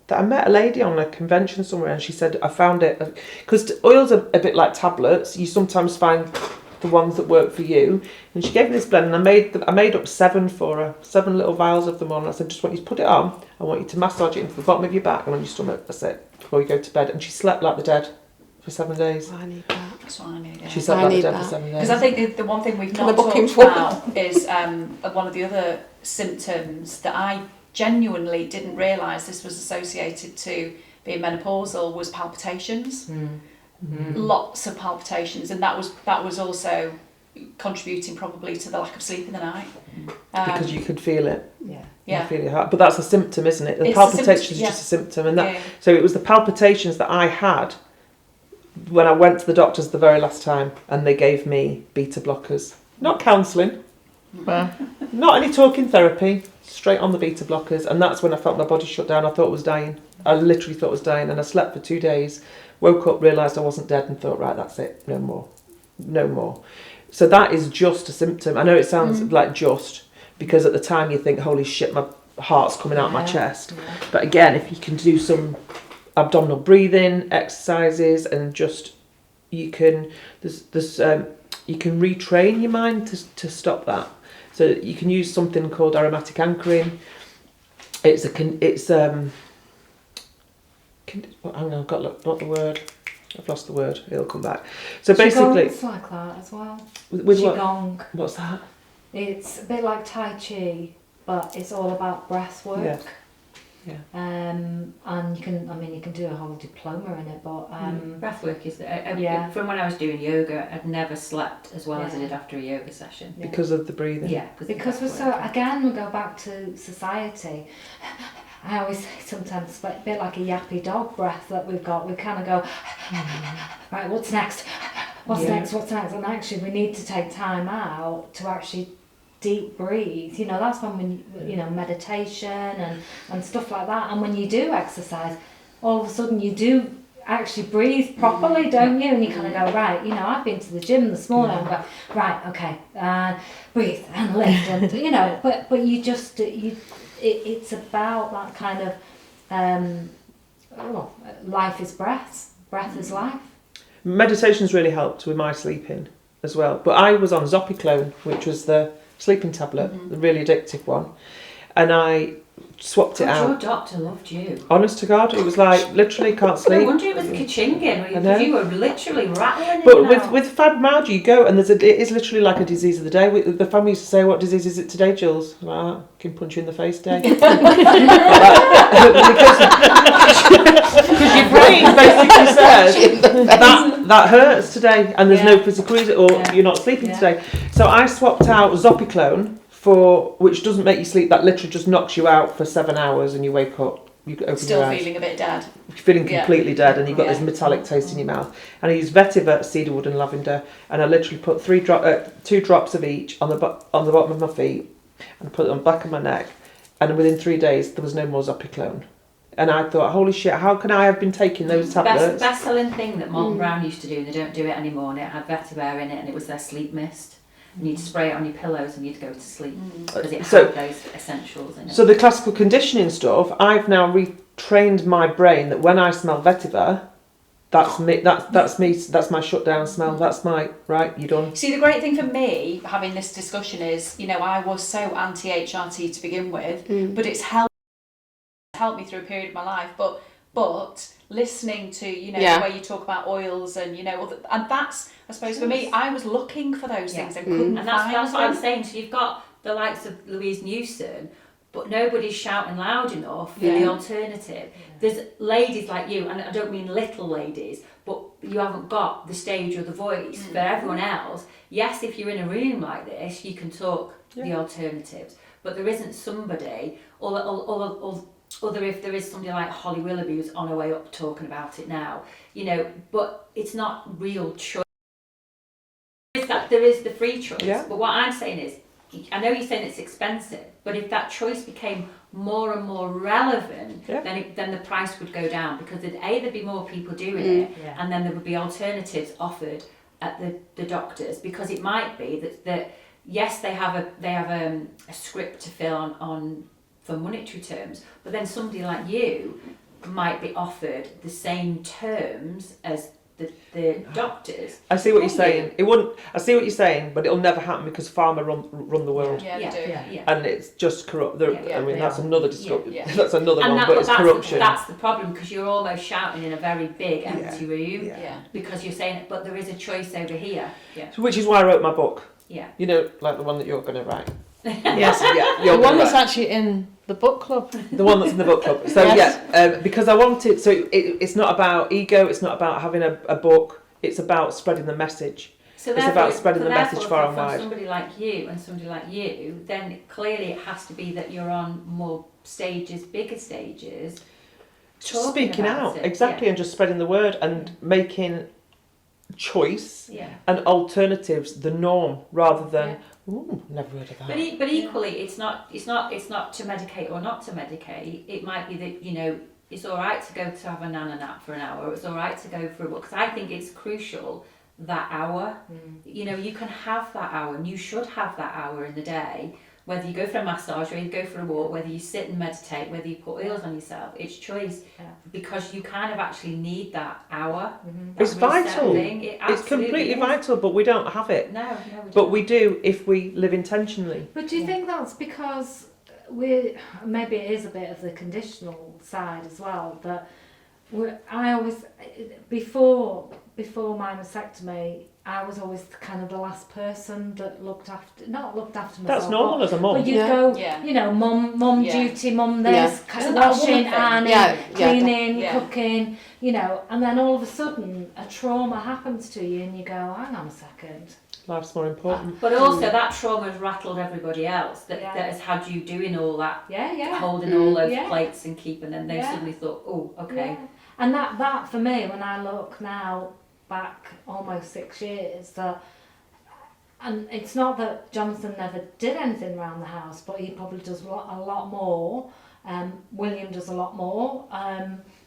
that I met a lady on a convention somewhere, and she said, I found it, because oils are a bit like tablets, you sometimes find the ones that work for you, and she gave me this blend, and I made up 7 for her, 7 little vials of them on. I said, just want you to put it on, I want you to massage it into the bottom of your back and on your stomach, that's it, before you go to bed. And she slept like the dead for 7 days. I need that. That's what I need. She slept like the dead for 7 days. Because I think the one thing we've not talked about is one of the other symptoms that I genuinely didn't realise this was associated to being menopausal was palpitations. Lots of palpitations, and that was also contributing probably to the lack of sleep in the night. Because you could feel it. Yeah. You feel your heart. But that's a symptom, isn't it? The It's palpitations is yeah. just a symptom. And so it was the palpitations that I had when I went to the doctors the very last time, and they gave me beta blockers. Not counselling. Well, Not any talking therapy. straight on the beta blockers, and that's when I felt my body shut down. I thought I was dying. I literally thought I was dying, and I slept for 2 days, woke up, realised I wasn't dead, and thought, right, that's it, no more. So that is just a symptom. I know it sounds like just, because at the time you think, holy shit, my heart's coming out my chest. But again, if you can do some abdominal breathing exercises, and just you can you can retrain your mind to stop that. So you can use something called aromatic anchoring. Not the word. I've lost the word. It'll come back. So basically, Qigong's like that as well. With Qigong. What's that? It's a bit like Tai Chi, but it's all about breath work. Yeah. And you can do a whole diploma in it, but breath work is yeah. From when I was doing yoga, I'd never slept as well as I did after a yoga session. Because of the breathing. Yeah, because we're so, again, we go back to society. I always say sometimes it's a bit like a yappy dog breath that we've got. We kind of go, right, what's next? What's next? And actually we need to take time out to actually deep breathe. You know, that's when meditation and stuff like that. And when you do exercise, all of a sudden you do actually breathe properly, don't you? And you kind of go, right, I've been to the gym this morning and go, right, okay, breathe and lift, and but you just it's about that kind of life is breath is life. Meditation's really helped with my sleeping as well. But I was on Zopiclone, which was the sleeping tablet, the really addictive one, and I swapped it out. Your doctor loved you. Honest to God, it was like literally can't sleep. No wonder it was Kachingin, because you were literally rattling. But with fibromyalgia, you go and it is literally like a disease of the day. The family used to say, "What disease is it today, Jules?" Like, can punch you in the face day. Because your brain basically says that hurts today, and there's no physical reason, or you're not sleeping today. So I swapped out Zopiclone which doesn't make you sleep. That literally just knocks you out for 7 hours, and you wake up. You open Still your eyes. feeling a bit dead. Feeling completely dead, and you've got this metallic taste in your mouth. And I used vetiver, cedarwood, and lavender, and I literally put 2 drops of each on the bottom of my feet, and put it on the back of my neck. And within 3 days, there was no more Zopiclone. And I thought, holy shit, how can I have been taking those tablets? The best-selling thing that Molton Brown used to do, and they don't do it anymore, and it had vetiver in it, and it was their sleep mist. And you'd spray it on your pillows and you'd go to sleep because it had those essentials in it. So the classical conditioning stuff, I've now retrained my brain that when I smell vetiver, that's me. That's me. That's my shutdown smell. That's my right. You're done. See, the great thing for me having this discussion is, I was so anti HRT to begin with, but it's helped me through a period of my life. But listening to the way you talk about oils and and that's, I suppose, for me, I was looking for those things and couldn't find them. That's what I'm saying. So you've got the likes of Louise Newson, but nobody's shouting loud enough for the alternative. There's ladies like you, and I don't mean little ladies, but you haven't got the stage or the voice for everyone else. Yes, if you're in a room like this, you can talk the alternatives, but there isn't somebody, other if there is somebody like Holly Willoughby who's on her way up talking about it now, but it's not real choice. There is the free choice, but what I'm saying is, I know you're saying it's expensive, but if that choice became more and more relevant, then the price would go down, because there'd be more people doing it, and then there would be alternatives offered at the doctors, because it might be that yes, they have a script to fill on for monetary terms, but then somebody like you might be offered the same terms as the doctors. I see what you're saying. It wouldn't. I see what you're saying, but it'll never happen because pharma run the world. And it's just corrupt. I mean, that's another discussion. That's another one, but it's corruption. That's the problem, because you're almost shouting in a very big empty room. Because you're saying, but there is a choice over here. Which is why I wrote my book. Yeah. Like the one that you're going to write. Yes. The one that's actually in the book club. The one that's in the book club. So because I wanted. So it's not about ego. It's not about having a book. It's about spreading the message. So it's about spreading the message far and wide. For somebody like you and somebody like you, then clearly it has to be that you're on more stages, bigger stages. Speaking out, exactly, and just spreading the word and making choice and alternatives the norm, rather than Ooh, never heard of that. But equally, it's not to medicate or not to medicate. It might be that, you know, it's all right to go to have a nana nap for an hour. It's all right to go for a walk. Because I think it's crucial, that hour. You know, you can have that hour, and you should have that hour in the day. Whether you go for a massage, or you go for a walk, whether you sit and meditate, whether you put oils on yourself, it's choice. Because you kind of actually need that hour. It's vital. It's completely vital, but we don't have it. No, we don't. But we do if we live intentionally. But do you think that's because maybe it is a bit of the conditional side as well, that I always, before my mastectomy, I was always kind of the last person that not looked after myself. That's normal as a mum. But you'd go, you know, mum duty, mum this, washing, ironing, cleaning, cooking, you know, and then all of a sudden a trauma happens to you and you go, hang on a second. Life's more important. But also that trauma has rattled everybody else that has had you doing all that, holding all those plates and keeping, and they suddenly thought, oh, okay. Yeah. And that for me, when I look now back almost 6 years, and it's not that Jonathan never did anything around the house, but he probably does a lot more. William does a lot more.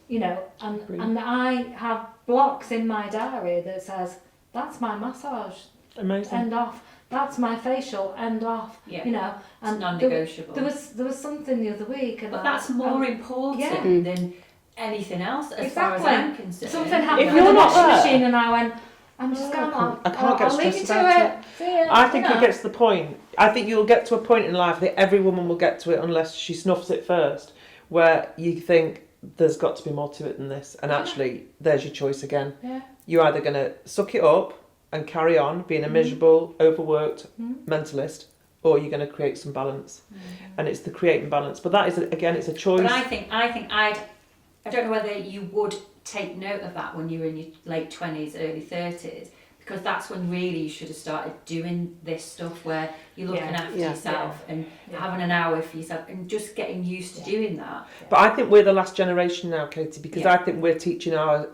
You know, and I have blocks in my diary that says, that's my massage. Amazing. End off. That's my facial. End off. Yeah. You know, and it's non-negotiable. There was something the other week, but that's more important than anything else, as far as I'm concerned. Something happened with the washing machine, and I went, I'm just going on. I can't get stressed about it. See ya. I think it gets to the point. I think you'll get to a point in life that every woman will get to it, unless she snuffs it first, where you think there's got to be more to it than this, and actually, there's your choice again. Yeah. You're either going to suck it up and carry on being a miserable, overworked mentalist, or you're going to create some balance. And it's the creating balance. But that is, again, it's a choice. But I don't know whether you would take note of that when you were in your late 20s, early 30s, because that's when really you should have started doing this stuff where you're looking after yourself and having an hour for yourself and just getting used to doing that. But I think we're the last generation now, Katie, because I think we're teaching our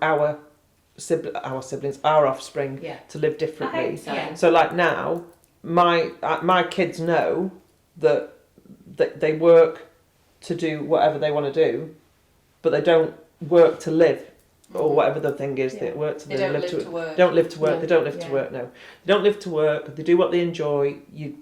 siblings, our offspring, to live differently. So like now, my kids know that they work to do whatever they want to do, but they don't work to live, or whatever the thing is. They work to live. They don't live to work. Don't live to work. They don't live to work. No, they don't live to work. They do what they enjoy. You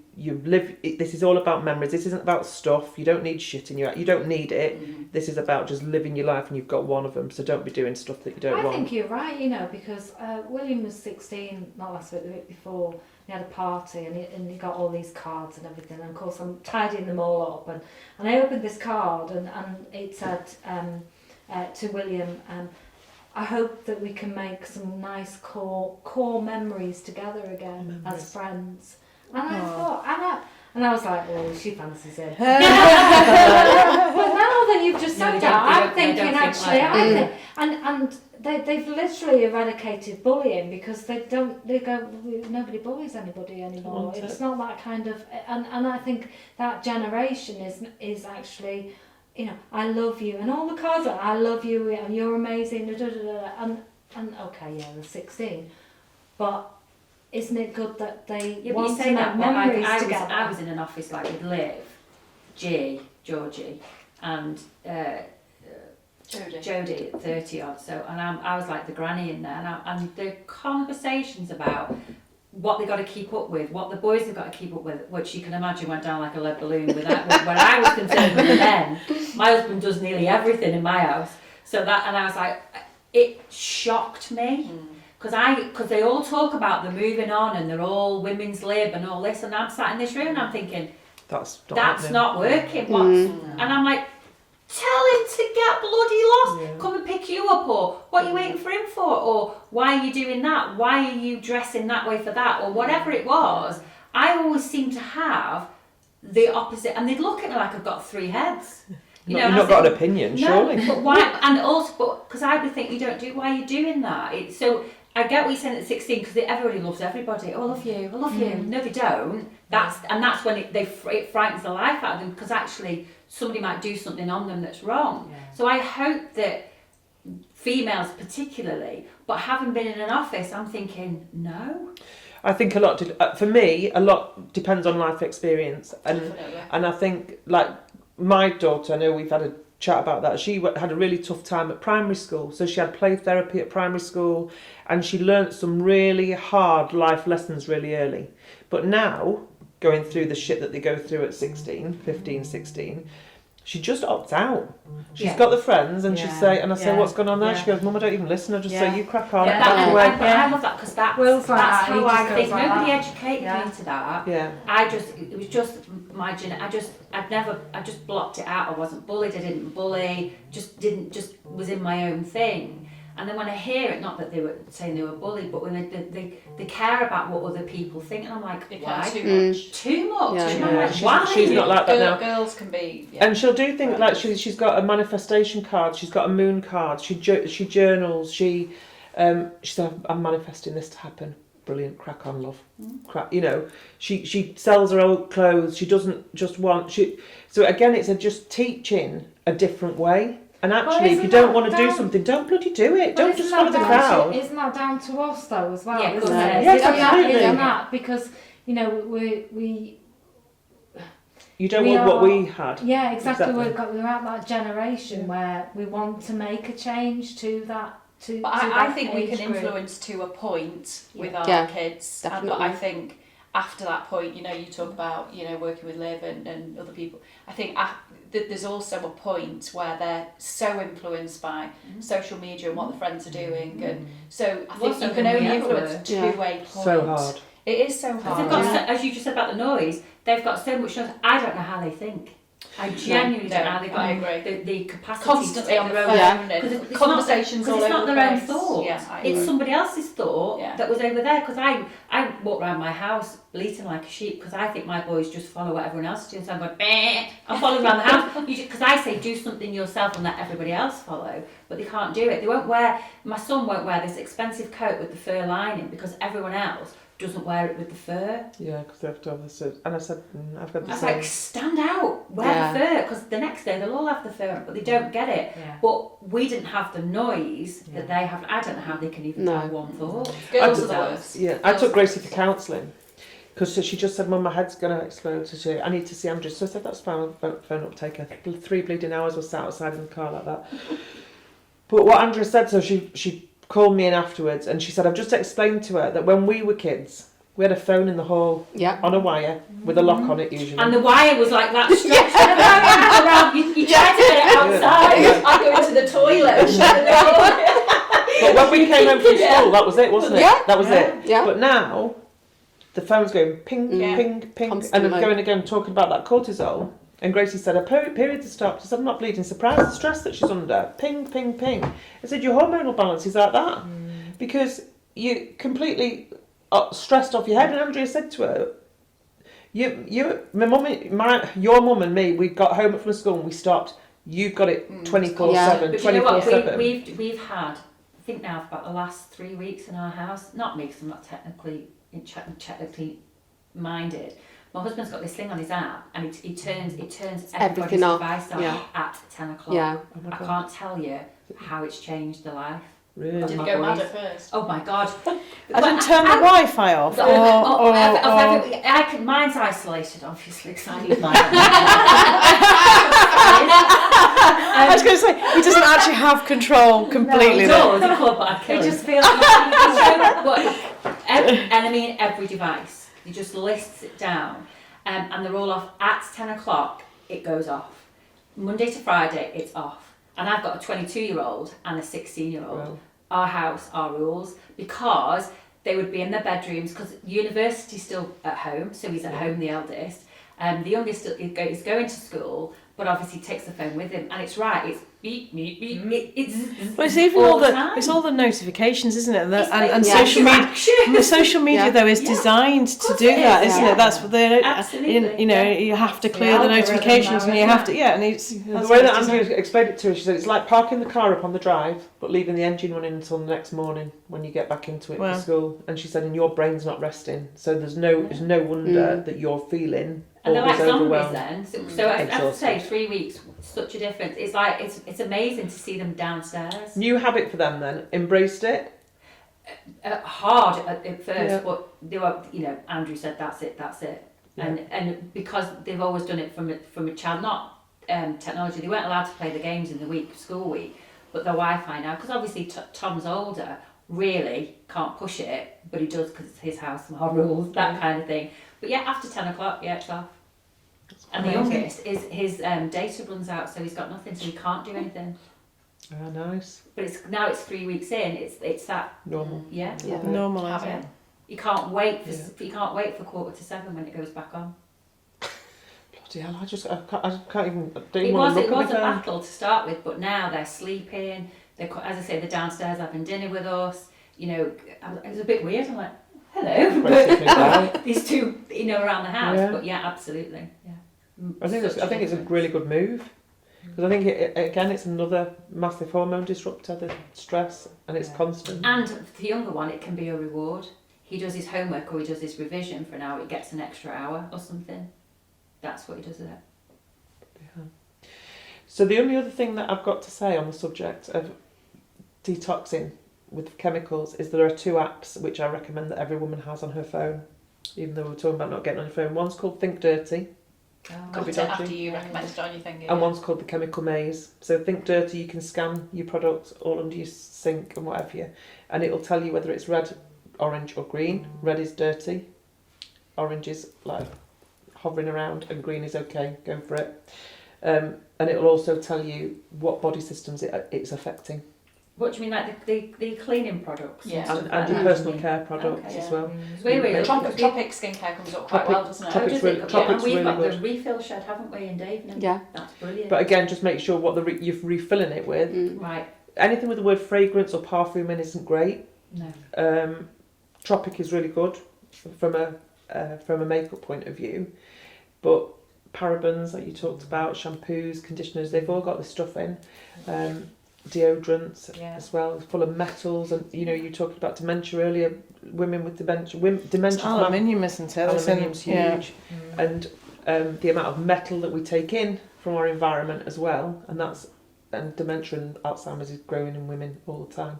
live. This is all about memories. This isn't about stuff. You don't need shit in your. You don't need it. This is about just living your life, and you've got one of them. So don't be doing stuff that you don't want. I think you're right. You know, because William was 16, not last week, the week before. He had a party and he got all these cards and everything. And of course, I'm tidying them all up. And I opened this card and it said to William, I hope that we can make some nice core memories together again as friends. And I thought, and I was like, oh, she fancies it. But now that you've just said that, I'm thinking actually, and they've literally eradicated bullying because they go, nobody bullies anybody anymore. It's not that kind of, and I think that generation is actually, you know, I love you, and all the cards are, I love you, and you're amazing, and okay, they're 16, but isn't it good that they want to make memories together? I was in an office like with Liv, Georgie, and Jodie at 30 odd, so, and I was like the granny in there, and the conversations about what they got to keep up with, what the boys have got to keep up with, which you can imagine went down like a lead balloon when I was concerned with the men. My husband does nearly everything in my house, so that, and I was like, it shocked me. Because they all talk about the moving on and they're all women's lib and all this, and I'm sat in this room and I'm thinking, that's not working. And I'm like, tell him to get bloody lost, come and pick you up, or what are you waiting for him for, or why are you doing that, why are you dressing that way for that, or whatever it was. I always seem to have the opposite, and they'd look at me like I've got 3 heads. You've not got an opinion, surely. But why? And also, because I would think why are you doing that? So I get what you're saying at 16, because everybody loves everybody. Oh, I love you. I love you. No, they don't. That's when it frightens the life out of them, because actually somebody might do something on them that's wrong. Yeah. So I hope that females particularly, but having been in an office, I'm thinking, no. I think a lot, for me, a lot depends on life experience. Definitely. And I think, like, my daughter, I know we've had a chat about that, she had a really tough time at primary school. So she had play therapy at primary school, and she learnt some really hard life lessons really early. But now, going through the shit that they go through at 15, 16, she just opts out. She's got the friends, and she'd say, and I say, what's going on there? She goes, Mum, I don't even listen. I just say, you crack on. I love that, because Will's like that's that, he how just I think. goes like Nobody that. educated me to that. Yeah. It was just my I just blocked it out. I wasn't bullied. I didn't bully. Just was in my own thing. And then when I hear it, not that they were saying they were bullied, but when they care about what other people think, and I'm like, why? Too much. Too much. Yeah. And I'm like, She's- why? she's not like that now. Girls can be. And she'll do things like she's got a manifestation card, she's got a moon card, she journals, she said, I'm manifesting this to happen. Brilliant, crack on, love. Crack, you know, she sells her old clothes, she doesn't just want, so again, it's just teaching a different way. And actually, if you don't want to do something, don't bloody do it. Don't just follow the crowd. Isn't that down to us though as well? Yeah, of isn't course it? it is. Yes, Isn't absolutely. that because you know we You don't we want what are- we had. yeah exactly, Exactly. we're at that generation where we want to make a change to that to. But to I that think we age can group. influence to a point with our Yeah, kids. definitely. But I think after that point, you know, you talk about, you know, working with Liv and other people. I think there's also a point where they're so influenced by social media and what the friends are doing. And so I think Also you can than we only ever influence were. a two-way point. So hard. It is so They've hard. got, Yeah. as you just said about the noise, they've got so much noise. I don't know how they think. I genuinely don't know how they've got I agree. the capacity Constantly to on take the their phone own. Yeah. Because and it's conversations all it's over not the their own place. thought. Yeah, I It's agree. somebody else's thought Yeah. that was over there. Because I walk around my house bleating like a sheep because I think my boys just follow what everyone else is doing. So I'm going, bah! I'm following around the house. Because I say do something yourself and let everybody else follow. But they can't do it. They won't wear, my son won't wear this expensive coat with the fur lining because everyone else doesn't wear it with the fur. Yeah, because they have to have the suit. And I said, I've got the I was same. like, stand out, wear the fur, because the next day they'll all have the fur on, but they don't get it. Yeah. But we didn't have the noise that they have. I don't know how they can even No. have one thought. Girls are the Themselves. worst. Yeah, I took Gracie for counselling because she just said, Mum, my head's going to explode. So I need to see Andrew. So I said, that's fine, I'll phone up, take her. 3 bleeding hours was sat outside in the car like that. But what Andrew said, so she called me in afterwards and she said, I've just explained to her that when we were kids, we had a phone in the hall on a wire with a lock on it usually. And the wire was like that stretched around. You tried to get it outside. Yeah. I go into the toilet and shut the door. But when we came home from school, that was it, wasn't it? Yeah. That was it. Yeah. But now, the phone's going ping, Yeah. ping, ping, Constantly. and going again talking about that cortisol. And Gracie said her periods have stopped. She said, I'm not bleeding. Surprised the stress that she's under. Ping, ping, ping. I said, your hormonal balance is like that. Because you completely stressed off your head. And Andrea said to her, your mum and me, we got home from school and we stopped. You've got it 24/7, But you know what? 24/7. We've had, I think now for about the last 3 weeks in our house. Not me, because I'm not technically minded. My husband's got this thing on his app, and it turns everybody's Everything off, device off yeah. at 10 o'clock. Yeah. Oh my I God. can't tell you how it's changed the life. Really? Did you go mad at first? Oh my God! I didn't turn the Wi-Fi off. Mine's isolated, obviously, because I use mine. I was going to say, he doesn't actually have control completely. He though. does, he could, but I'd kill It him. just feels And I mean every device. He just lists it down, and they're all off at 10 o'clock. It goes off. Monday to Friday, it's off. And I've got a 22-year-old and a 16-year-old. Wow. Our house, our rules, because they would be in their bedrooms. Because university's still at home, so he's at home, the eldest. The youngest is going to school, but obviously takes the phone with him. And it's right. It's beep beep beep. Well, it's even all the notifications, isn't it? And social media. The social media though is designed to do that, isn't it? That's what they. Absolutely. You know, you have to clear the notifications, and you have to. Yeah, and it's The way that Andrew explained it to her, she said it's like parking the car up on the drive, but leaving the engine running until the next morning when you get back into it Wow. for school. And she said, and your brain's not resting, so there's no wonder that you're feeling And they're like always zombies overwhelmed. then. So I have to say, Exhausted. 3 weeks, such a difference. It's like it's amazing to see them downstairs. New habit for them then. Embraced it. hard at first, Yeah. but they were, Andrew said, that's it. Yeah. And because they've always done it from a child, not technology, they weren't allowed to play the games in the school week, but the Wi-Fi now, because obviously Tom's older, really can't push it, but he does because it's his house and our rules, that kind of thing. But yeah, after 10 o'clock, it's off. And the youngest is his data runs out, so he's got nothing, so he can't do anything. Ah, nice. But it's 3 weeks in. It's that Normal. yeah. Normal, isn't Yeah. it? You can't wait for 7:15 when it goes back on. Bloody hell! I can't even. I don't It even was want to look a at my phone. battle to start with, but now they're sleeping. As I say, they're downstairs having dinner with us. It was a bit weird. I'm like, hello, Basically, right. these two, around the house. Yeah. But yeah, absolutely, yeah. I think it's a really good move, because I think it's another massive hormone disruptor, the stress, and it's constant. And for the younger one, it can be a reward. He does his homework or he does his revision for an hour. He gets an extra hour or something. That's what he does with it. Yeah. So the only other thing that I've got to say on the subject of detoxing with chemicals is there are 2 apps which I recommend that every woman has on her phone, even though we're talking about not getting on your phone. One's called Think Dirty. Got it after you recommended it on your thing. And one's called the Chemical Maze. So Think Dirty, you can scan your products all under your sink and whatever and it'll tell you whether it's red, orange or green. Red is dirty, orange is like hovering around, and green is okay, go for it. And it'll also tell you what body systems it's affecting. What do you mean, like the cleaning products? Yeah. And your personal care products Okay, as well. Tropic skincare comes up quite well, doesn't it? Tropic's Oh, really, does it? Tropic's We've really got good. the refill shed, haven't we, in Davenham? Yeah. That's brilliant. But again, just make sure what you're refilling it with. Right, Anything with the word fragrance or parfum in isn't great. no. Tropic is really good from a makeup point of view, but parabens that you talked about, shampoos, conditioners, they've all got this stuff in. Deodorants as well, full of metals, and you talked about dementia earlier. Women with dementia, Aluminium, isn't it? Aluminium's huge, and the amount of metal that we take in from our environment as well, and dementia and Alzheimer's is growing in women all the time.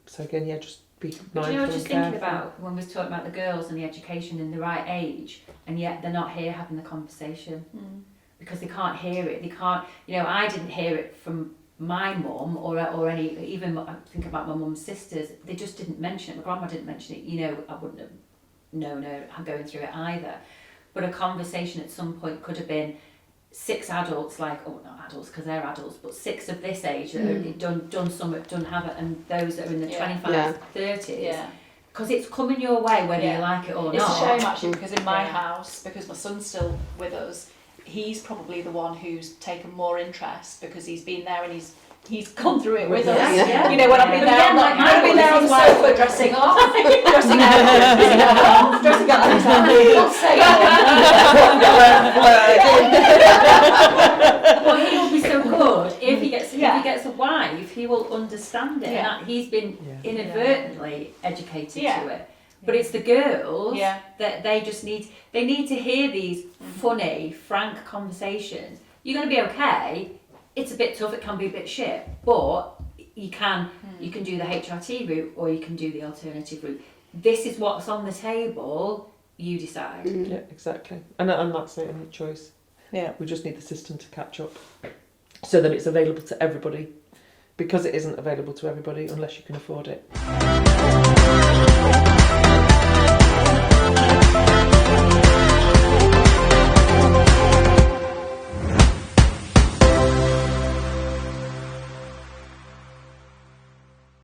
So again, just be mindful. But I was just and thinking careful. about when we was talking about the girls and the education in the right age, and yet they're not here having the conversation because they can't hear it. They can't. I didn't hear it from my mum or any, even I think about my mum's sisters. They just didn't mention it. My grandma didn't mention it. I wouldn't have known I'm going through it either. But a conversation at some point could have been 6 adults, not adults because they're adults, but 6 of this age that have done something, done have it, and those that are in the 25s, 30s. Yeah. Because it's coming your way whether you like it or It's not. a shame actually, because in my house, because my son's still with us, he's probably the one who's taken more interest because he's been there and he's gone through it with us. Yeah. When I've been But there, again, like I've been there on the sofa dressing up, dressing up, dressing But he'll be so good if he gets a wife, he will understand it. Yeah. And he's been inadvertently educated Yeah. to it. But it's the girls Yeah. that they need to hear these funny, frank conversations. You're going to be okay. It's a bit tough. It can be a bit shit, but you can do the HRT route or you can do the alternative route. This is what's on the table. You decide. Yeah, exactly. And that's it, any choice. Yeah. We just need the system to catch up so that it's available to everybody, because it isn't available to everybody unless you can afford it.